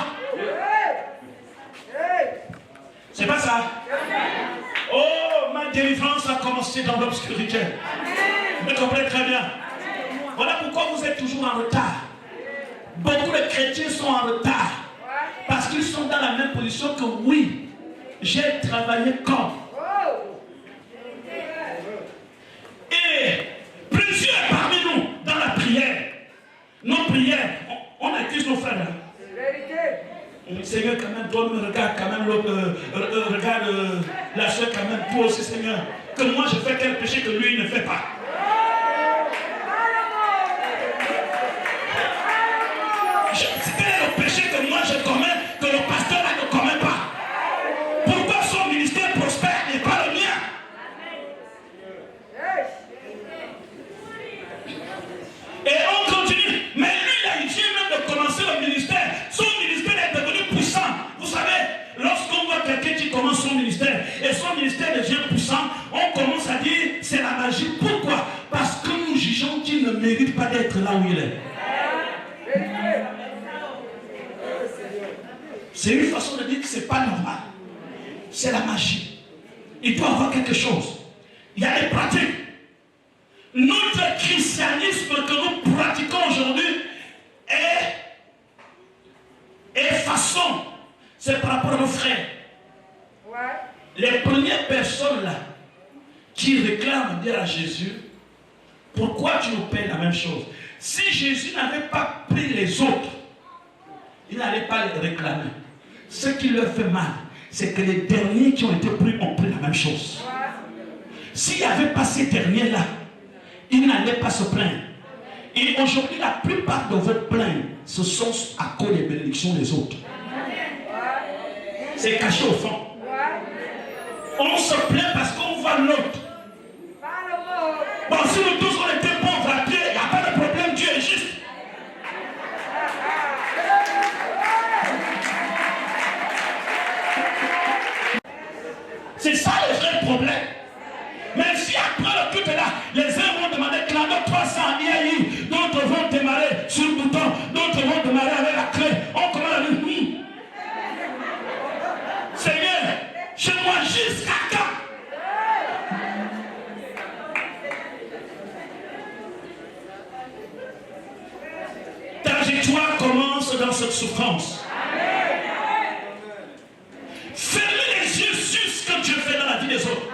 Speaker 1: C'est pas ça. Oh, ma délivrance a commencé dans l'obscurité. Vous comprenez très bien. Voilà pourquoi vous êtes toujours en retard. Beaucoup de chrétiens sont en retard. Parce qu'ils sont dans la même position que oui, j'ai travaillé comme. Et plusieurs parmi nous, dans la prière, nos prières, on accuse nos frères. Seigneur, quand même, toi me regarde, quand même, regarde la soeur, quand même, toi aussi, Seigneur. Que moi je fais quel péché que lui ne fait pas. Quel est le péché que moi je commets, que le pasteur là ne commet pas? Pourquoi son ministère prospère et pas le mien? Et on continue. Mais lui, là, il vient même de commencer le ministère. Son ministère est devenu puissant. Vous savez, lorsqu'on voit quelqu'un qui commence son ministère et son ministère devient puissant, on commence à dire c'est la magie. Pourquoi? Parce que nous jugeons qu'il ne mérite pas d'être là où il est. C'est une façon de dire que ce n'est pas normal. C'est la magie. Il doit y avoir quelque chose. Il y a des pratiques. Notre christianisme que nous pratiquons aujourd'hui est façon. C'est par rapport à nos frères. Les premières personnes là qui réclament dire à Jésus, pourquoi tu nous payes la même chose? Si Jésus n'avait pas pris les autres, il n'allait pas les réclamer. Ce qui leur fait mal, c'est que les derniers qui ont été pris ont pris la même chose. S'il n'y avait pas ces derniers-là, ils n'allaient pas se plaindre. Et aujourd'hui, la plupart de vos plaintes, ce sont à cause des bénédictions des autres. C'est caché au fond. On se plaint parce qu'on voit l'autre. Bon, si nous tous on était pauvres à pied, il n'y a pas de problème, Dieu est juste. C'est ça le vrai problème. Même si après le culte là, les uns vont demander clando 300 IAI, d'autres vont démarrer sur le bouton, d'autres vont démarrer avec la clé. On commence à dire Seigneur, chez moi jusqu'à quand? Ta victoire commence dans cette souffrance. Fermez les yeux sur ce que Dieu fait dans la vie des autres.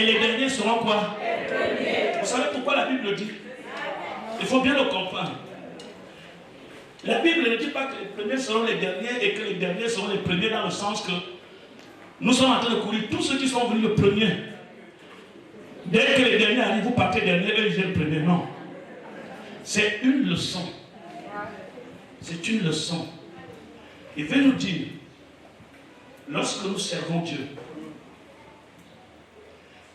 Speaker 1: Et les derniers seront quoi? Vous savez pourquoi la Bible le dit? Il faut bien le comprendre. La Bible ne dit pas que les premiers seront les derniers et que les derniers seront les premiers, dans le sens que nous sommes en train de courir. Tous ceux qui sont venus le premier, dès que les derniers arrivent, vous partez dernier, eux ils viennent le premier. Non. C'est une leçon. C'est une leçon. Il veut nous dire, lorsque nous servons Dieu,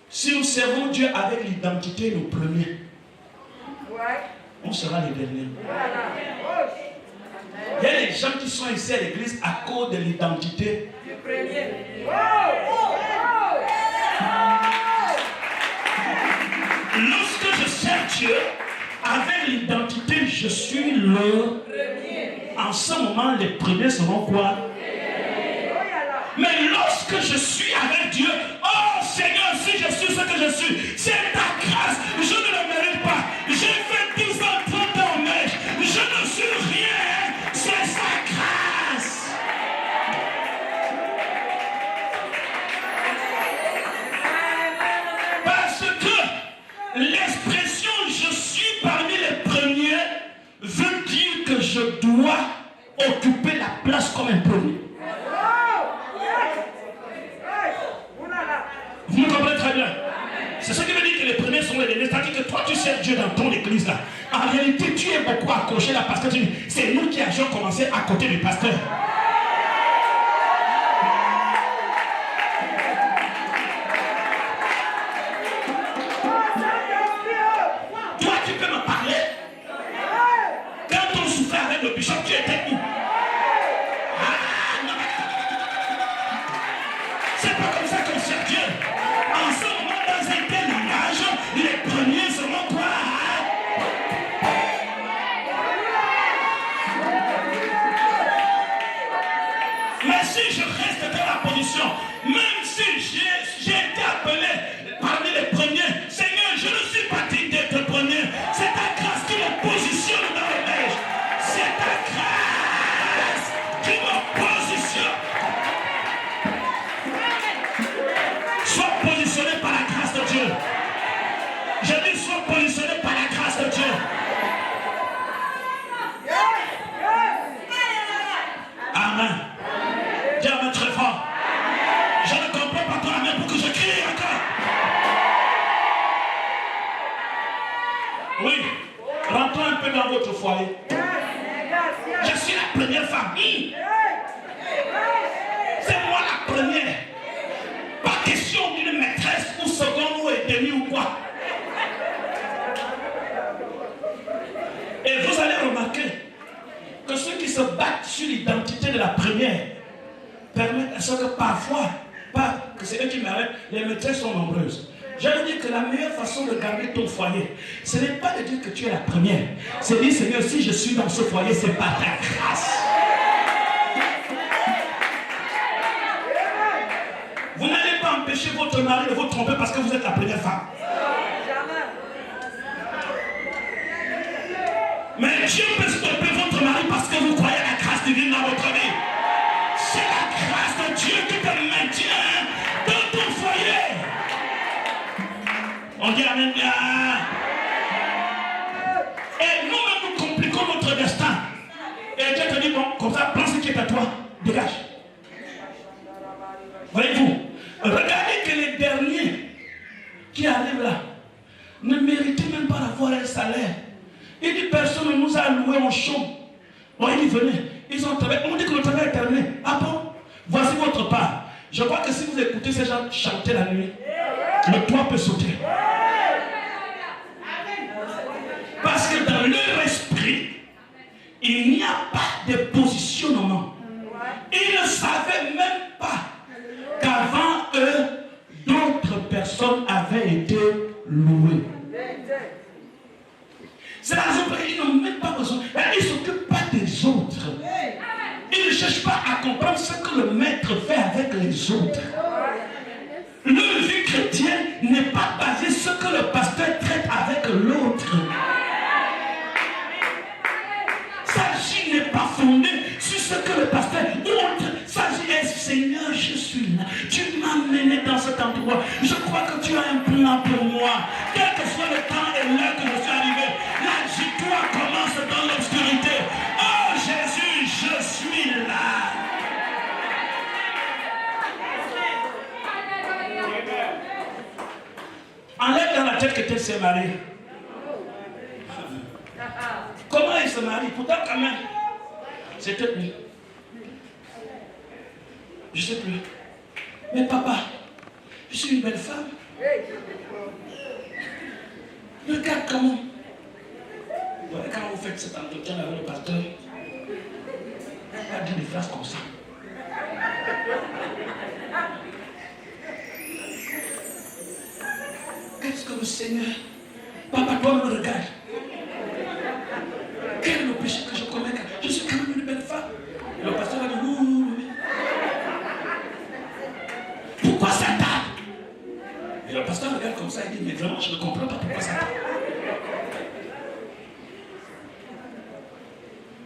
Speaker 1: si nous servons Dieu avec l'identité nos premiers, on sera les derniers. Il y a des gens qui sont ici à l'église à cause de l'identité du premier. Lorsque je sers Dieu avec l'identité je suis le premier, en ce moment les premiers seront quoi? Mais lorsque je suis avec Dieu, oh Seigneur, si je suis ce que je suis, c'est ta grâce, je ne le mérite pas. J'ai fait 10 ans, 30 ans, mais je ne suis rien, c'est sa grâce. Parce que l'expression je suis parmi les premiers veut dire que je dois occuper la place comme un premier. Vous me comprenez très bien? C'est ce qui veut dire que les premiers sont les derniers. C'est-à-dire que toi tu sers Dieu dans ton église là. En réalité tu es beaucoup accroché là parce que c'est nous qui avions commencé à côté du pasteur. Toi tu peux me parler. Quand on souffrait avec le bishop, tu étais où? C'est pas comme ça qu'on sert Dieu. En ce moment, dans un tel langage, les premiers seront quoi? Mais si je reste dans la position, même si j'ai été appelé parmi les premiers, Seigneur, je ne suis pas digne d'être premier. C'est ta grâce qui me positionne dans le neige. C'est ta grâce qui me positionne. Sois positionné par la grâce de Dieu. Je dis sois positionné par la grâce de Dieu. Amen. Dis amen très fort. Je ne comprends pas ton amen pour que je crie encore. Oui. Rentrons un peu dans votre foyer. Je suis la première femme. C'est moi la première. Pas question d'une maîtresse ou seconde ou demi ou quoi. Et vous allez remarquer que ceux qui se battent sur l'identité de la première permettent à ce que parfois, pas que c'est eux qui m'arrêtent, les maîtresses sont nombreuses. Je veux dire que la meilleure façon de garder ton foyer, ce n'est pas de dire que tu es la première. C'est dire, Seigneur, si je suis dans ce foyer, c'est par ta grâce. Vous n'allez pas empêcher votre mari de vous tromper parce que vous êtes la première femme. Mais Dieu peut stopper votre mari parce que vous croyez à la grâce divine dans votre vie. C'est la grâce de Dieu qui te maintient dans ton foyer. On dit amen bien. Et nous-mêmes nous compliquons notre destin. Et Dieu te dit, bon, comme ça, prends ce qui est à toi, dégage. Voyez-vous, regardez que les derniers qui arrivent là ne méritaient même pas d'avoir un salaire. Il dit, personne ne nous a loué en chaume. Bon, il dit, venez. Ils ont travaillé. On dit que le travail est terminé. Ah bon? Voici votre part. Je crois que si vous écoutez ces gens chanter la nuit, le toit peut sauter. Parce que dans leur esprit, il n'y a pas de positionnement. Ils ne savaient même pas qu'avant eux, d'autres personnes avaient été louées. C'est la raison pour laquelle ils n'ont même pas besoin. Ils ne s'occupent pas des autres. Ils ne cherchent pas à comprendre ce que le maître fait avec les autres. Leur vie chrétienne n'est pas basée sur ce que le pasteur traite avec l'autre. Sa vie n'est pas fondée sur ce que le pasteur montre. Sa vie est, Seigneur, je suis là. Tu m'as mené dans cet endroit. Je crois que tu as un plan pour moi. Quel que soit le temps et l'heure que je suis arrivé, la victoire commence dans l'obscurité. Oh Jésus, je suis là. Enlève dans la tête que tu s'est marié. Comment il se marie? Pourtant quand même, c'était lui. Je ne sais plus. Mais papa, je suis une belle femme. Regarde comment. Voilà, quand vous faites cet entretien avec le pasteur, il va dire des phrases comme ça. Qu'est-ce que le Seigneur, papa, toi me regarde. Quel est le péché que je commets? Je suis quand même une belle femme. Le pasteur a dit oui. Pourquoi ça tape? Et le pasteur regarde comme ça et dit mais vraiment je ne comprends pas pourquoi ça tape.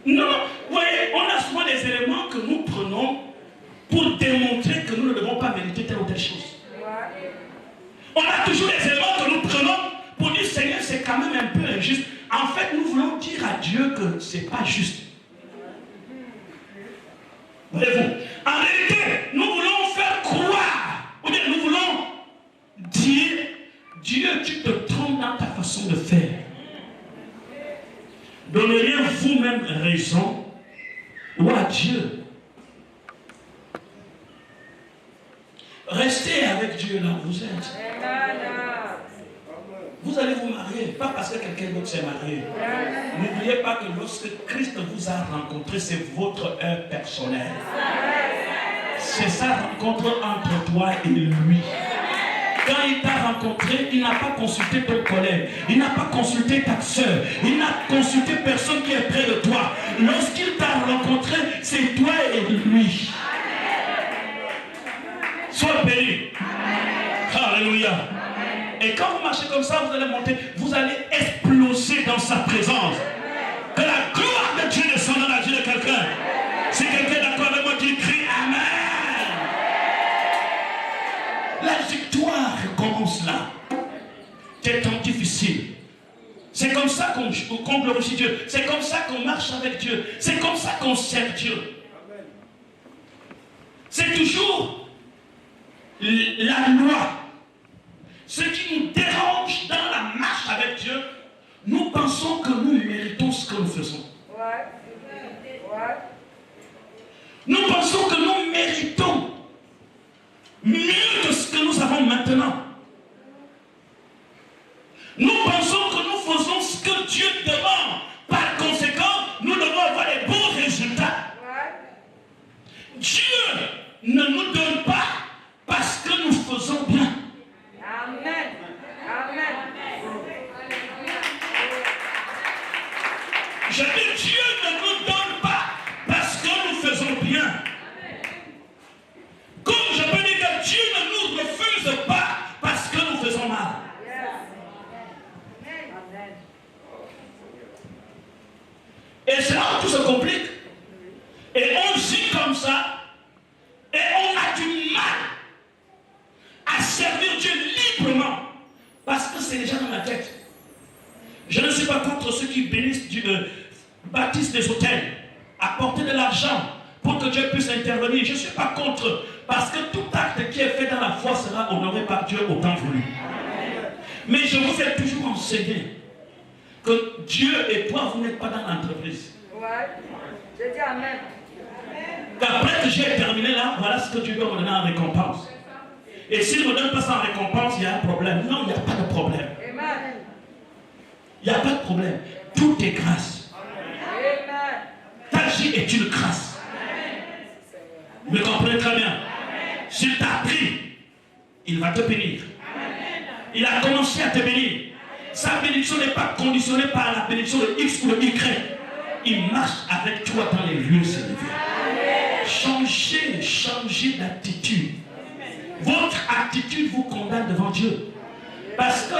Speaker 1: Non, vous voyez, on a souvent des éléments que nous prenons pour démontrer que nous ne devons pas mériter telle ou telle chose. On a toujours des éléments que nous prenons pour dire Seigneur, c'est quand même un peu injuste. En fait, nous voulons dire à Dieu que ce n'est pas juste. Voyez-vous, en réalité, nous voulons faire croire, ou bien nous voulons dire Dieu, tu te trompes dans ta façon de faire. Donneriez vous-même raison ou à Dieu. Restez avec Dieu là où vous êtes. Vous allez vous marier, pas parce que quelqu'un d'autre s'est marié. N'oubliez pas que lorsque Christ vous a rencontré, c'est votre heure personnelle. C'est sa rencontre entre toi et lui. Quand il t'a rencontré, il n'a pas consulté ton collègue, il n'a pas consulté ta soeur, il n'a consulté personne qui est près de toi. Lorsqu'il t'a rencontré, c'est toi et lui. Sois béni. Alléluia. Et quand vous marchez comme ça, vous allez monter, vous allez exploser dans sa présence. Que la gloire de Dieu descende dans la vie de quelqu'un. Si quelqu'un est d'accord avec moi, qui crie Amen. La victoire commence là. Des temps difficiles. C'est comme ça qu'on glorifie Dieu. C'est comme ça qu'on marche avec Dieu. C'est comme ça qu'on sert Dieu. C'est toujours la loi. Ce qui nous dérange dans la marche avec Dieu, nous pensons que nous méritons ce que nous faisons. Nous pensons que nous méritons mieux que ce que nous avons maintenant. Nous pensons que nous faisons ce que Dieu demande. Par conséquent, nous devons avoir des bons résultats. Dieu ne nous donne pas parce que nous faisons bien.
Speaker 2: Amen. Amen.
Speaker 1: Je dis Dieu ne nous donne pas parce que nous faisons bien. Comme je peux dire que Dieu ne nous refuse pas parce que nous faisons mal. Et c'est là où tout se complique. Et on vit comme ça. Et on a du mal à servir Dieu librement. Parce que c'est déjà dans la tête. Je ne suis pas contre ceux qui bénissent bâtissent des hôtels, apporter de l'argent pour que Dieu puisse intervenir. Je ne suis pas contre. Parce que tout acte qui est fait dans la foi sera honoré par Dieu au temps voulu. Mais je vous ai toujours enseigné que Dieu et toi, vous n'êtes pas dans l'entreprise.
Speaker 2: Ouais. Je dis Amen.
Speaker 1: Qu'après que j'ai terminé là, voilà ce que Dieu doit me donner en récompense. Et s'il ne me donne pas ça en récompense, il y a un problème. Non, il n'y a pas de problème.
Speaker 2: Amen.
Speaker 1: Il n'y a pas de problème. Tout est grâce.
Speaker 2: Amen.
Speaker 1: Ta vie est une grâce. Vous me comprenez très bien. S'il t'a pris, il va te bénir. Il a commencé à te bénir. Sa bénédiction n'est pas conditionnée par la bénédiction de X ou de Y. Il marche avec toi dans les lieux élevés. Changez d'attitude. Votre attitude vous condamne devant Dieu. Parce que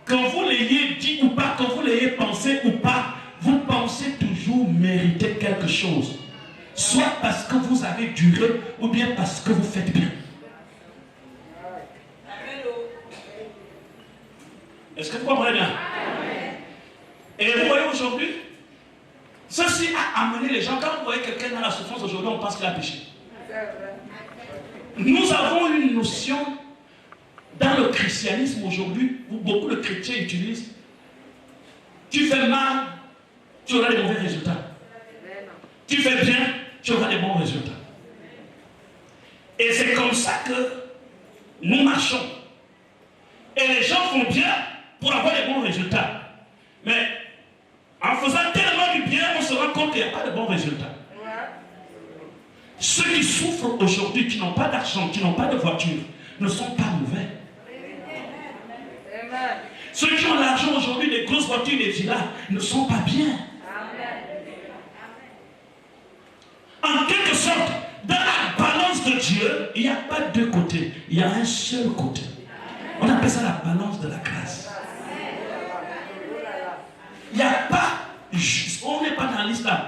Speaker 1: quand vous l'ayez dit ou pas, quand vous l'ayez pensé ou pas, vous pensez toujours mériter quelque chose. Soit parce que vous avez duré ou bien parce que vous faites bien. Est-ce que vous comprenez bien? Et vous voyez aujourd'hui, ceci a amené les gens. Quand vous voyez quelqu'un dans la souffrance aujourd'hui, on pense qu'il a péché. Nous avons une notion dans le christianisme aujourd'hui où beaucoup de chrétiens utilisent: tu fais mal, tu auras des mauvais résultats. Tu fais bien, tu auras des bons résultats. Et c'est comme ça que nous marchons. Et les gens font bien pour avoir des bons résultats. Mais en faisant tellement du bien, on se rend compte qu'il n'y a pas de bons résultats. Ceux qui souffrent aujourd'hui, qui n'ont pas d'argent, qui n'ont pas de voiture, ne sont pas mauvais. Ceux qui ont l'argent aujourd'hui, des grosses voitures, des villas, ne sont pas bien. En quelque sorte, dans la balance de Dieu, il n'y a pas deux côtés, il y a un seul côté. On appelle ça la balance de la grâce. Il n'y a pas, on n'est pas dans l'islam.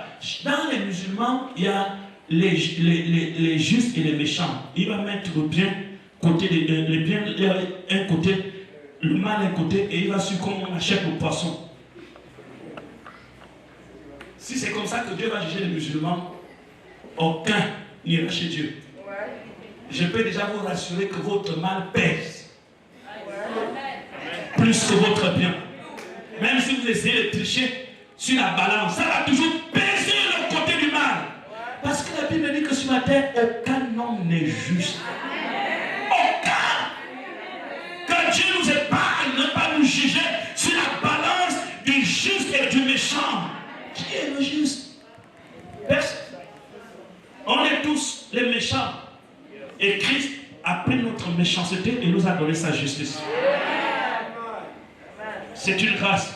Speaker 1: Dans les musulmans, il y a les justes et les méchants. Il va mettre le bien côté, le bien un côté, le mal un côté, et il va suivre comme on achète le poisson. Si c'est comme ça que Dieu va juger les musulmans, aucun n'ira chez Dieu. Je peux déjà vous rassurer que votre mal pèse plus que votre bien. Même si vous essayez de tricher sur la balance, ça va toujours peser le côté du mal. Parce que la Bible dit que sur la terre, aucun homme n'est juste. Aucun. Que Dieu nous épargne, ne pas nous juger sur la balance du juste et du méchant. Qui est le juste? Personne. On est tous les méchants. Et Christ a pris notre méchanceté et nous a donné sa justice. C'est une grâce.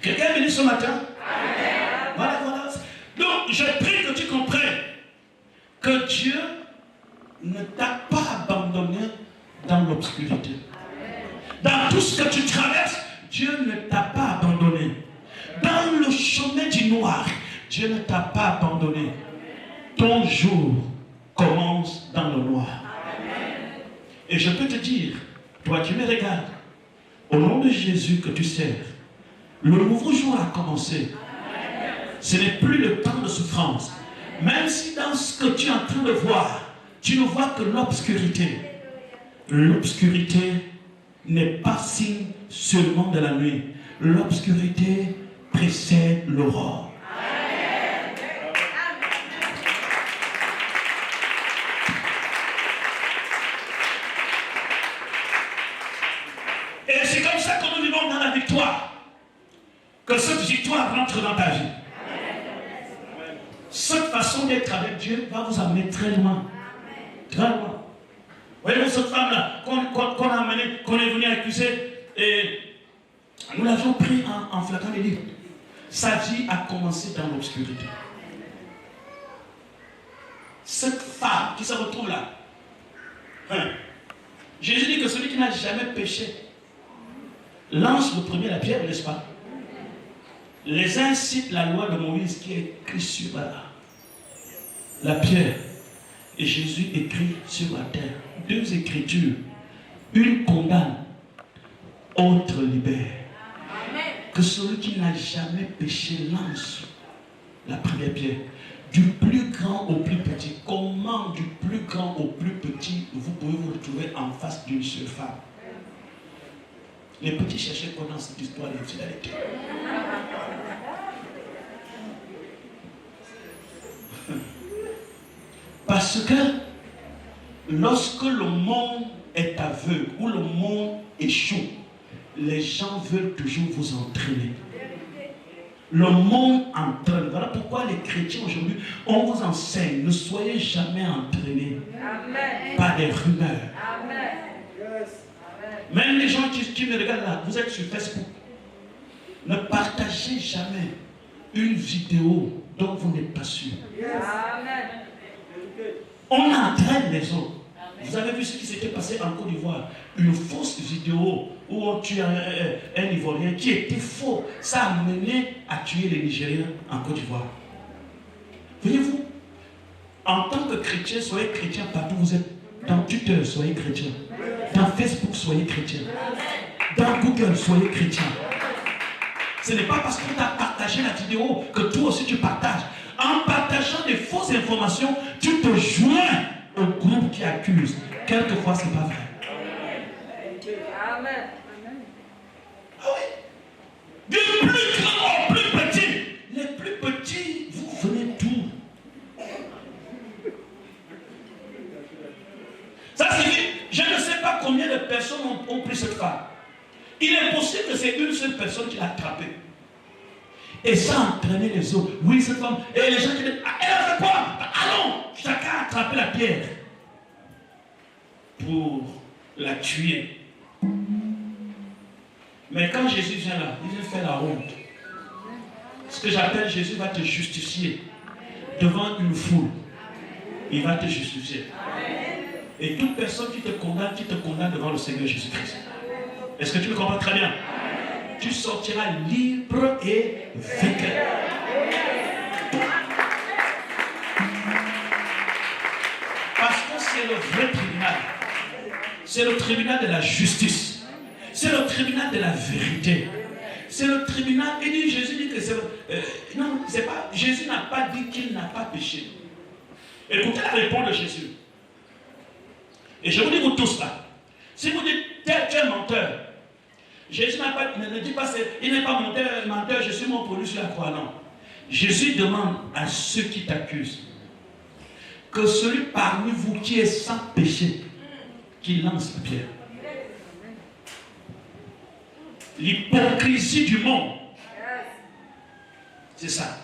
Speaker 1: Quelqu'un me dit ce matin? Voilà, voilà. Donc, je prie que tu comprennes que Dieu ne t'a pas abandonné dans l'obscurité. Dans tout ce que tu traverses, Dieu ne t'a pas abandonné. Dans le chemin du noir, Dieu ne t'a pas abandonné. Ton jour commence dans le noir. Et je peux te dire, toi qui me regardes, au nom de Jésus que tu sers, le nouveau jour a commencé. Ce n'est plus le temps de souffrance. Même si dans ce que tu es en train de voir, tu ne vois que l'obscurité. L'obscurité n'est pas signe seulement de la nuit. L'obscurité précède l'aurore. Et c'est comme ça que nous vivons dans la victoire. Que cette victoire rentre dans ta vie. Cette façon d'être avec Dieu va vous amener très loin. Très loin. Voyez-vous cette femme-là qu'on a amenée, qu'on est venu accuser, et nous l'avions pris en flagrant délit. Sa vie a commencé dans l'obscurité. Cette femme qui se retrouve là, Jésus dit que celui qui n'a jamais péché lance le premier la pierre, n'est-ce pas? Les uns citent la loi de Moïse qui est écrite sur la pierre. Et Jésus écrit sur la terre. Deux écritures. Une condamne, autre libère. Que celui qui n'a jamais péché lance la première pierre. Du plus grand au plus petit. Comment du plus grand au plus petit vous pouvez vous retrouver en face d'une seule femme? Les petits cherchaient pendant cette histoire de fidélité. Parce que lorsque le monde est aveugle ou le monde échoue, les gens veulent toujours vous entraîner. Le monde entraîne. Voilà pourquoi les chrétiens aujourd'hui, on vous enseigne, ne soyez jamais entraînés par des rumeurs.
Speaker 2: Amen.
Speaker 1: Même les gens qui me regardent là, vous êtes sur Facebook. Ne partagez jamais une vidéo dont vous n'êtes pas sûr.
Speaker 2: Amen.
Speaker 1: On entraîne les autres. Vous avez vu ce qui s'était passé en Côte d'Ivoire. Une fausse vidéo où on tue un Ivoirien qui était faux. Ça a mené à tuer les Nigériens en Côte d'Ivoire. Voyez-vous, en tant que chrétien, soyez chrétien partout où vous êtes. Dans Twitter, soyez chrétien. Dans Facebook, soyez chrétien. dans Google, soyez chrétien. Ce n'est pas parce qu'on t'a partagé la vidéo que toi aussi tu partages. En partageant des fausses informations, tu te joins au groupe qui accuse. Quelquefois, ce n'est pas vrai.
Speaker 2: Amen.
Speaker 1: Ah oui. Du plus grand au plus petit. Les plus petits, vous venez d'où? Ça signifie, je ne sais pas combien de personnes ont pris cette femme. Il est possible que c'est une seule personne qui l'a attrapée. Et ça a entraîné les autres. Oui, cette femme. Et les gens qui disent, ah, elle a fait quoi? Allons, chacun a attrapé la pierre pour la tuer. Mais quand Jésus vient là, il vient faire la honte. Ce que j'appelle Jésus va te justifier devant une foule. Il va te justifier. Et toute personne qui te condamne devant le Seigneur Jésus-Christ. Est-ce que tu le comprends très bien? Tu sortiras libre et vainqueur. Parce que c'est le vrai tribunal. C'est le tribunal de la justice. C'est le tribunal de la vérité. C'est le tribunal. Et dit, Jésus dit que c'est... non, c'est pas... Jésus n'a pas dit qu'il n'a pas péché. Écoutez la réponse de Jésus. Et je vous dis vous tous là. Si vous dites, tu es menteur. Jésus ne dit pas, il n'est pas menteur, je suis mon produit sur la croix, non. Jésus demande à ceux qui t'accusent que celui parmi vous qui est sans péché, qui lance la pierre. L'hypocrisie du monde. C'est ça.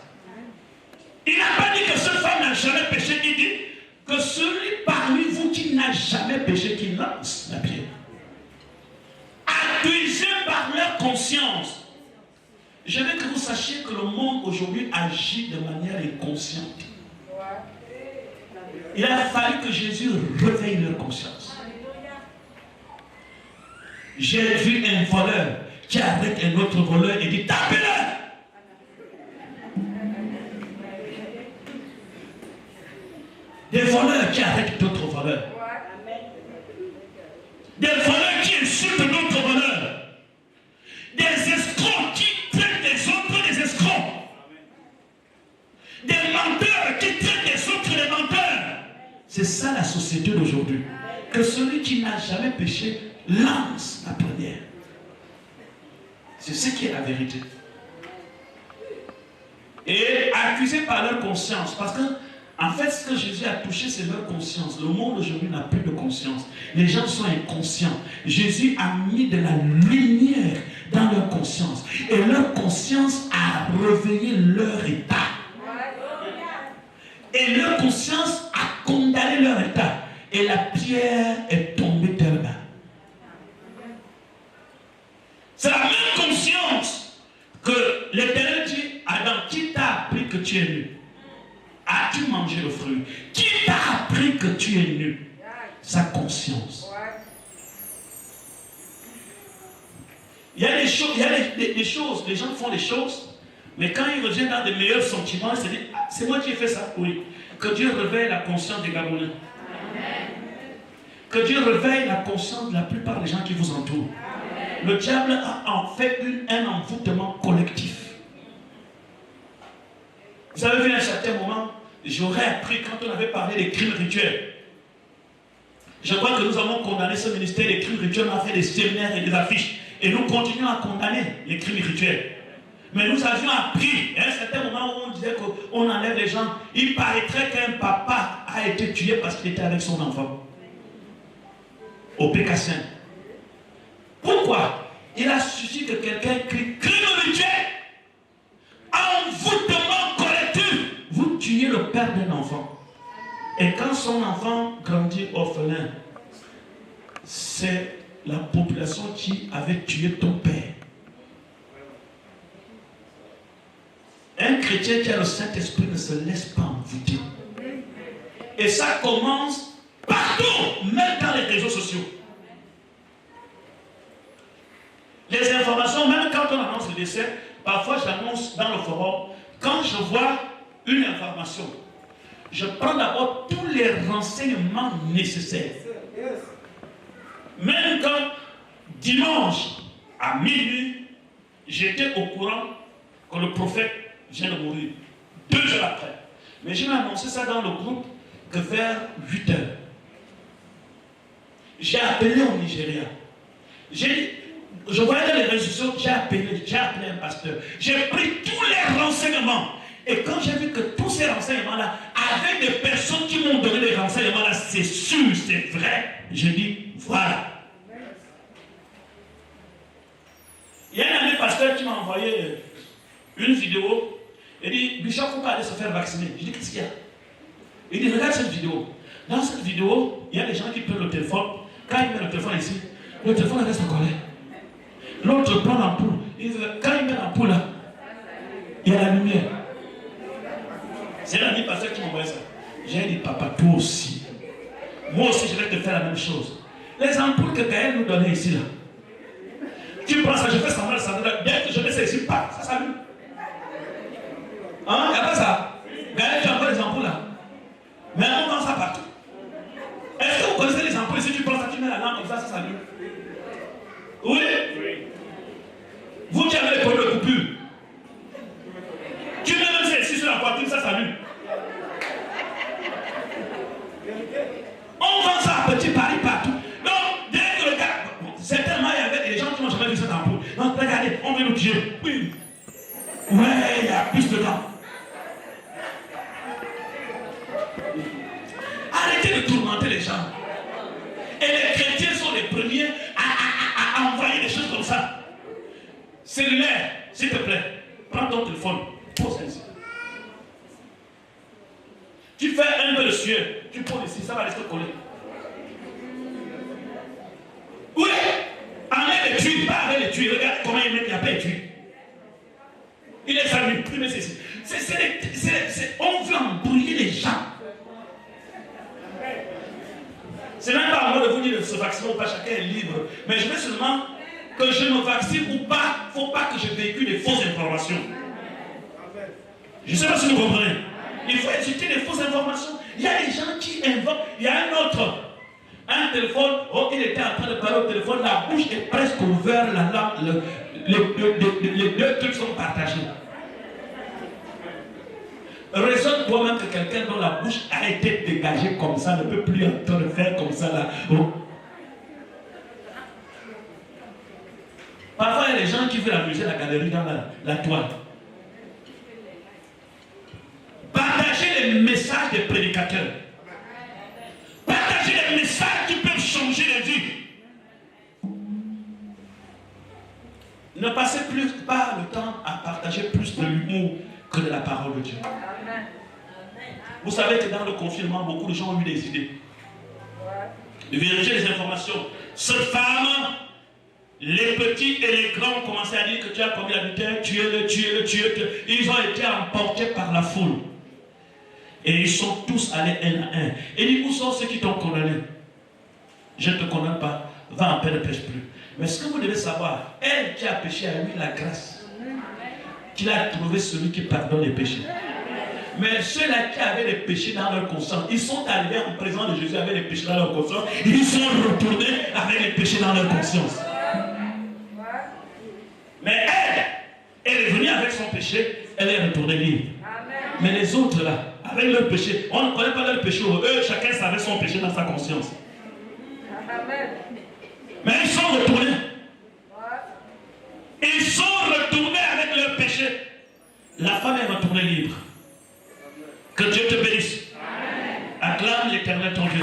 Speaker 1: Il n'a pas dit que cette femme n'a jamais péché, il dit que celui parmi vous qui n'a jamais péché, qui lance la pierre. Accusés par leur conscience. Je veux que vous sachiez que le monde aujourd'hui agit de manière inconsciente. Il a fallu que Jésus réveille leur conscience. J'ai vu un voleur qui arrête un autre voleur et dit tapez-le. Des voleurs qui arrêtent d'autres voleurs. Des voleurs qui insultent d'autres voleurs. Des escrocs qui traitent les autres des escrocs. Des menteurs qui traitent les autres des menteurs. C'est ça la société d'aujourd'hui. Que celui qui n'a jamais péché lance la première. C'est ce qui est la vérité. Et accusés par leur conscience. Parce que en fait, ce que Jésus a touché, c'est leur conscience. Le monde aujourd'hui n'a plus de conscience. Les gens sont inconscients. Jésus a mis de la lumière dans leur conscience. Et leur conscience a réveillé leur état. Et leur conscience a condamné leur état. Et la pierre est tombée de leurs mains. C'est la même conscience que l'Éternel dit à Adam, qui t'a appris que tu es nu? As-tu mangé le fruit? Qui t'a appris que tu es nu? Sa conscience. Il y a des choses, les gens font des choses, mais quand ils reviennent dans des meilleurs sentiments, ils se disent, ah, c'est moi qui ai fait ça. Oui. Que Dieu réveille la conscience des Gabonais. Que Dieu réveille la conscience de la plupart des gens qui vous entourent. Le diable a en fait un envoûtement collectif. Vous avez vu à un certain moment, j'aurais appris quand on avait parlé des crimes rituels. Je crois que nous avons condamné ce ministère des crimes rituels, on a fait des séminaires et des affiches. Et nous continuons à condamner les crimes rituels. Mais nous avions appris, à un certain moment où on disait qu'on enlève les gens, il paraîtrait qu'un papa a été tué parce qu'il était avec son enfant. Au PK5. Pourquoi? Il a suffi que quelqu'un crie crime rituel, envoûtement collectif. Vous tuez le père d'un enfant. Et quand son enfant grandit orphelin, c'est la population qui avait tué ton père. Un chrétien qui a le Saint-Esprit ne se laisse pas envoûter. Et ça commence partout, même dans les réseaux sociaux. Les informations, même quand on annonce le décès, parfois j'annonce dans le forum, quand je vois une information, je prends d'abord tous les renseignements nécessaires. Même quand dimanche, à minuit, j'étais au courant que le prophète vient de mourir. 2 heures après. Mais je m'ai annoncé ça dans le groupe que vers 8 heures. J'ai appelé au Nigeria. Je voyais dans les réseaux sociaux, j'ai appelé un pasteur. J'ai pris tous les renseignements. Et quand j'ai vu que tous ces renseignements-là, avec des personnes qui m'ont donné les renseignements-là, c'est sûr, c'est vrai, je dis, voilà. Il y a un ami pasteur qui m'a envoyé une vidéo. Il dit, Bishop, il faut pas aller se faire vacciner. Je dis, qu'est-ce qu'il y a? Il dit, regarde cette vidéo. Dans cette vidéo, il y a des gens qui prennent le téléphone. Quand il met le téléphone ici, le téléphone reste collé. L'autre prend l'ampoule. Quand il met l'ampoule là, il y a la lumière. C'est l'ami pasteur qui m'a envoyé ça. J'ai dit, papa, toi aussi. Moi aussi, je vais te faire la même chose. Les ampoules que Gaël nous donnait ici là. Tu prends ça, je fais semblant de ça. Bien que je mets ça ici, pas, ça s'allume. Hein? Il n'y a pas ça. Gaël, tu envoies les ampoules là. Mais on vend ça partout. Est-ce que vous connaissez les ampoules? Si tu prends ça, tu mets la lampe comme ça s'allume. Oui? Vous qui avez les points de coupure. Tu mets même ça ici sur la poitrine, ça s'allume. On vend ça à petit Paris partout. Donc, dès que le gars, certainement il y avait des gens qui n'ont jamais vu cette ampoule. Donc, regardez, on veut nous tuer. Oui. Ouais, il y a plus de temps. Arrêtez de tourmenter les gens. Et les chrétiens sont les premiers à envoyer des choses comme ça. Cellulaire, s'il te plaît, prends ton téléphone, pose ça ici. Tu fais un peu de sueur, tu poses ici, ça va rester collé. Oui, enlève les tuiles, pas avec les tuiles. Regarde comment il met, il n'y a pas les tuiles. Il est salué, plus mais c'est ici. On veut embrouiller les gens. C'est même pas à moi de vous dire de se vacciner ou pas, chacun est libre. Mais je veux seulement que je me vaccine ou pas, il ne faut pas que je véhicule des fausses informations. Je ne sais pas si vous comprenez. Il faut écouter des fausses informations. Il y a des gens qui invoquent. Il y a un téléphone, oh, il était en train de parler au téléphone, la bouche est presque ouverte, les 2 trucs sont partagés. Raisonne toi-même que quelqu'un dont la bouche a été dégagée comme ça ne peut plus en train de faire comme ça là. Oh. Parfois il y a des gens qui veulent amuser la galerie dans la toile. Partagez les messages des prédicateurs. Partagez les messages qui peuvent changer les vies. Ne passez pas le temps à partager plus de l'humour que de la parole de Dieu. Amen. Vous savez que dans le confinement, beaucoup de gens ont eu des idées. De vérifier les informations. Cette femme, les petits et les grands ont commencé à dire que tu as commis l'adultère, tuez-le. Ils ont été emportés par la foule. Et ils sont tous allés un à un. Et dit, où sont ceux qui t'ont condamné? Je ne te condamne pas. Va en paix, ne pêche plus. Mais ce que vous devez savoir, elle qui a péché a eu la grâce. Qu'il a trouvé celui qui pardonne les péchés. Mais ceux-là qui avaient les péchés dans leur conscience, ils sont arrivés en présence de Jésus avec les péchés dans leur conscience. Ils sont retournés avec les péchés dans leur conscience. Mais elle est venue avec son péché, elle est retournée libre. Mais les autres là, avec leur péché, on ne connaît pas leur péché. Eux, chacun savait son péché dans sa conscience. Mais ils sont retournés. Ils sont retournés avec leur péché. La femme est retournée libre. Que Dieu te bénisse. Amen. Acclame l'Éternel ton Dieu.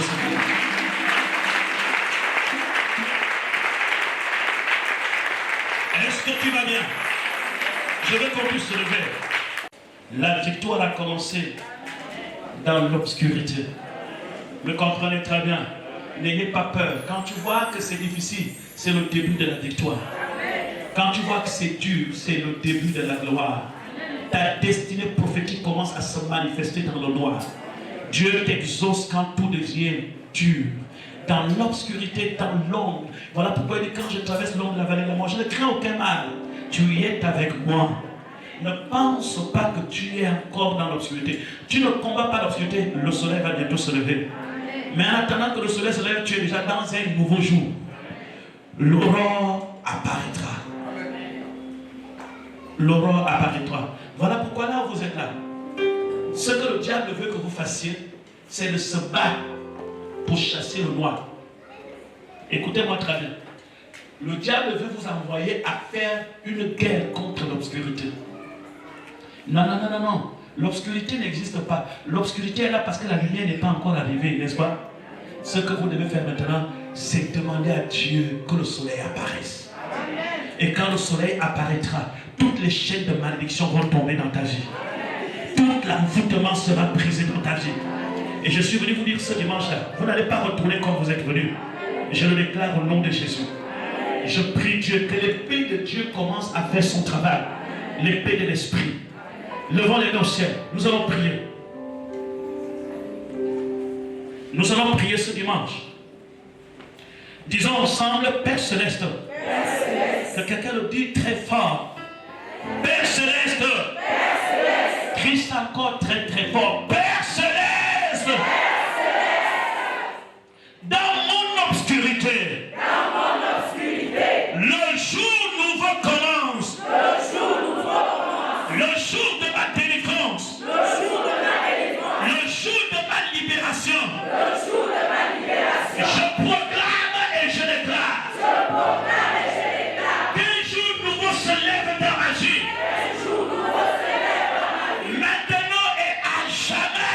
Speaker 1: Est-ce que tu vas bien? Je veux qu'on puisse se lever. La victoire a commencé dans l'obscurité. Me comprenez très bien. N'ayez pas peur. Quand tu vois que c'est difficile, c'est le début de la victoire. Quand tu vois que c'est dur, c'est le début de la gloire. Ta destinée prophétique commence à se manifester dans le noir. Dieu t'exauce quand tout devient dur. Dans l'obscurité, dans l'ombre. Voilà pourquoi il dit, quand je traverse l'ombre de la vallée de la mort, je ne crains aucun mal. Tu y es avec moi. Ne pense pas que tu es encore dans l'obscurité. Tu ne combats pas l'obscurité, le soleil va bientôt se lever. Mais en attendant que le soleil se lève, tu es déjà dans un nouveau jour. L'aurore apparaîtra. l'aurore apparaîtra. Voilà pourquoi là où vous êtes là, ce que le diable veut que vous fassiez, c'est de se battre pour chasser le noir. Écoutez-moi très bien. Le diable veut vous envoyer à faire une guerre contre l'obscurité. Non, non, non, non, non. L'obscurité n'existe pas. L'obscurité est là parce que la lumière n'est pas encore arrivée, n'est-ce pas? Ce que vous devez faire maintenant, c'est demander à Dieu que le soleil apparaisse. Et quand le soleil apparaîtra, toutes les chaînes de malédiction vont tomber dans ta vie. Tout l'envoûtement sera brisé dans ta vie. Et je suis venu vous dire ce dimanche-là, vous n'allez pas retourner comme vous êtes venu. Je le déclare au nom de Jésus. Je prie Dieu que l'épée de Dieu commence à faire son travail. L'épée de l'esprit. Levons les mains au ciel. Nous allons prier. Nous allons prier ce dimanche. Disons ensemble, Père Céleste. Que quelqu'un le dit très fort. Père Céleste. Christ encore très très fort. Père Céleste. Dans mon obscurité. Le jour nouveau commence. Le jour de ma délivrance. Le jour de ma libération. Je proclame et je déclare. Qu'un jour nouveau se lève dans ma vie. Maintenant et à jamais.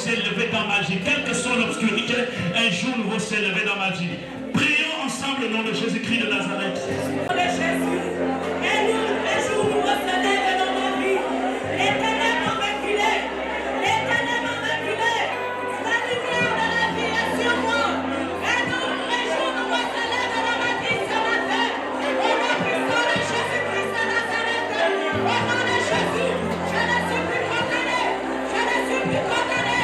Speaker 1: s'élever dans ma vie. Quelle que soit l'obscurité, un jour nouveau s'élever dans ma vie. Prions ensemble au nom de Jésus-Christ de Nazareth.
Speaker 4: Au nom de Jésus, un jour nouveau s'élève dans ma vie. Les ténèbres ont reculé. Les ténèbres ont reculé. La lumière de la vie est sur moi. Un jour nouveau s'élève dans ma vie ce matin. Au nom puissant de Jésus-Christ de Nazareth. Au nom de Jésus, je ne suis plus condamné. Je ne suis plus condamné.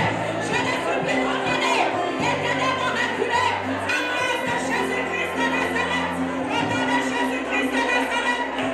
Speaker 4: Je ne suis plus condamné. Les ténèbres ont reculé. À cause de Jésus-Christ de Nazareth. Au nom de Jésus-Christ de Nazareth.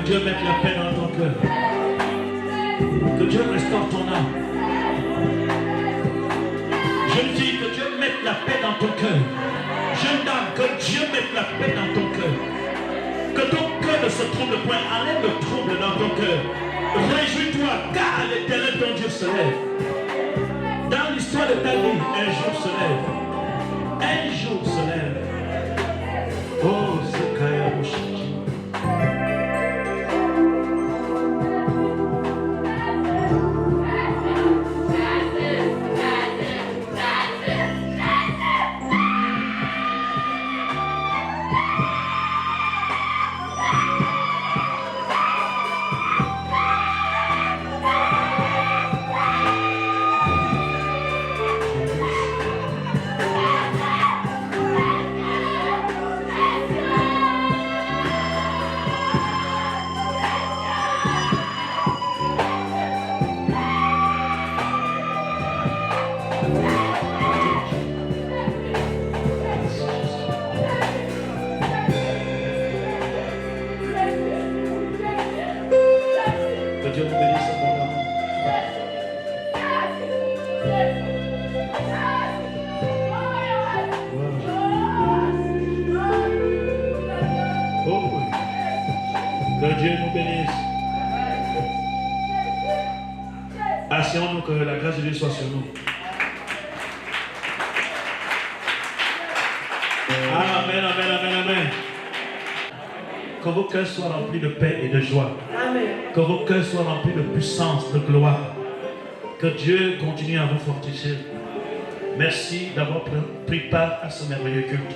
Speaker 1: Dieu mette la paix dans ton cœur. Que Dieu restaure ton âme. Je dis que Dieu mette la paix dans ton cœur. Jeune dame, que Dieu mette la paix dans ton cœur. Que ton cœur ne se trouble point. Enlève le trouble dans ton cœur. Réjouis-toi, car l'Éternel ton Dieu se lève. Dans l'histoire de ta vie, un jour se lève. Un jour se lève. Oh, c'est Kaya Moshiki. Asseyons-nous, que la grâce de Dieu soit sur nous. Amen, amen, amen, amen. Que vos cœurs soient remplis de paix et de joie. Amen. Que vos cœurs soient remplis de puissance, de gloire. Que Dieu continue à vous fortifier. Merci d'avoir pris part à ce merveilleux culte.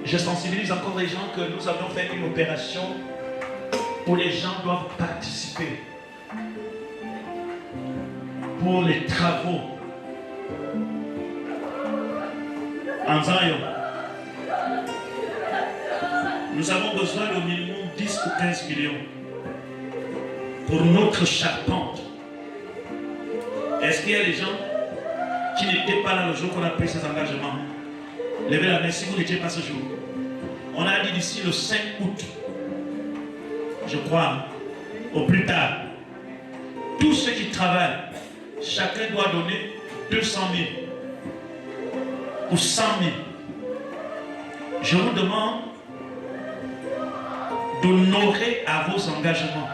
Speaker 1: Je sensibilise encore les gens que nous avons fait une opération où les gens doivent participer pour les travaux en Zion. Nous avons besoin d'au minimum 10 ou 15 millions pour notre charpente. Est-ce qu'il y a des gens qui n'étaient pas là le jour qu'on a pris ces engagements? Levez la main si vous n'étiez pas ce jour. On a dit d'ici le 5 août, je crois, au plus tard, tous ceux qui travaillent, chacun doit donner 200 000 ou 100 000. Je vous demande d'honorer à vos engagements.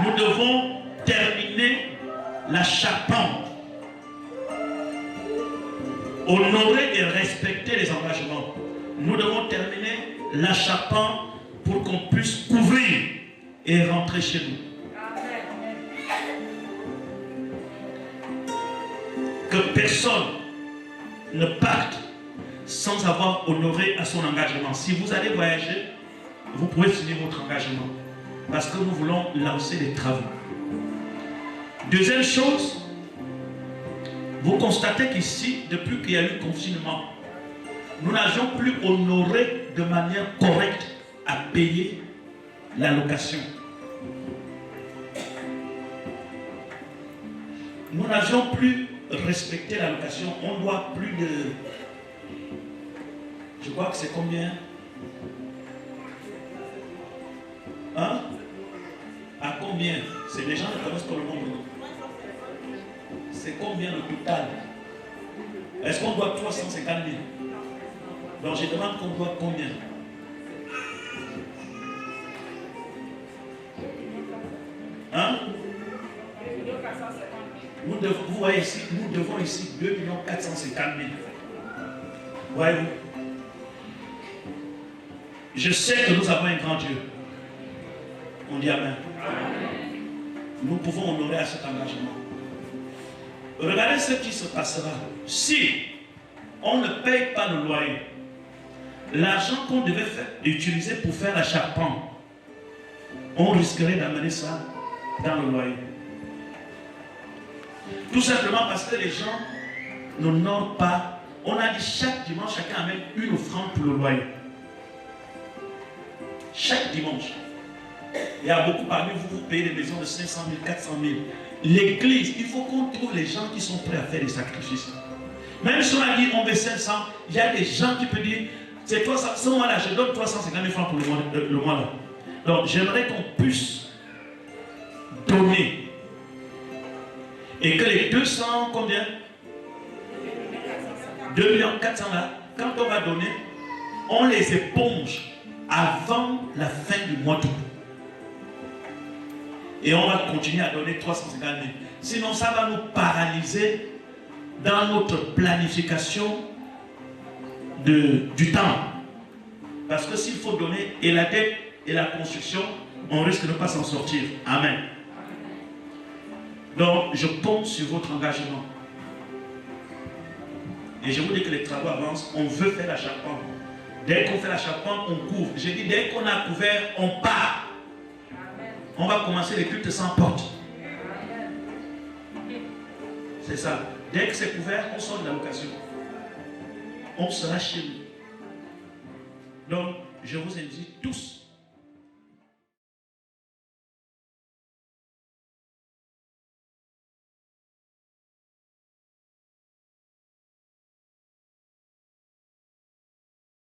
Speaker 1: Nous devons terminer la charpente. Honorer et respecter les engagements. Nous devons terminer la charpente pour qu'on puisse couvrir et rentrer chez nous. Que personne ne parte sans avoir honoré à son engagement. Si vous allez voyager, vous pouvez signer votre engagement. Parce que nous voulons lancer des travaux. Deuxième chose, vous constatez qu'ici, depuis qu'il y a eu le confinement, nous n'avions plus honoré de manière correcte à payer la location. Nous n'avions plus respecté la location. On doit plus de... Je crois que c'est combien? Hein? À combien? C'est les gens qui connaissent tout le monde. C'est combien le total? Est-ce qu'on doit 350 000? Donc je demande qu'on doit combien? Hein? Vous voyez ici, nous devons ici 2 450 000. Voyez-vous? Je sais que nous avons un grand Dieu. On dit Amen. Nous pouvons honorer à cet engagement. Regardez ce qui se passera. Si on ne paye pas le loyer, l'argent qu'on devait utiliser pour faire la charpente, on risquerait d'amener ça dans le loyer. Tout simplement parce que les gens n'honorent pas. On a dit chaque dimanche, chacun amène une offrande pour le loyer. Chaque dimanche. Il y a beaucoup parmi vous, vous payez des maisons de 500 000, 400 000. L'église, il faut qu'on trouve les gens qui sont prêts à faire des sacrifices. Même si on a dit on met 500, il y a des gens qui peuvent dire, c'est toi, ce mois-là, je donne 350 000 francs pour le mois-là. Donc j'aimerais qu'on puisse donner. Et que les 200, combien 2 400 000 là, quand on va donner, on les éponge avant la fin du mois d'août. Et on va continuer à donner 350 000. Sinon, ça va nous paralyser dans notre planification du temps. Parce que s'il faut donner et la dette et la construction, on risque de ne pas s'en sortir. Amen. Donc, je compte sur votre engagement. Et je vous dis que les travaux avancent. On veut faire la charpente. Dès qu'on fait la charpente, on couvre. J'ai dit, dès qu'on a couvert, on part. On va commencer les cultes sans porte. C'est ça. Dès que c'est couvert, on sort de la location. On sera chez nous. Donc, je vous invite tous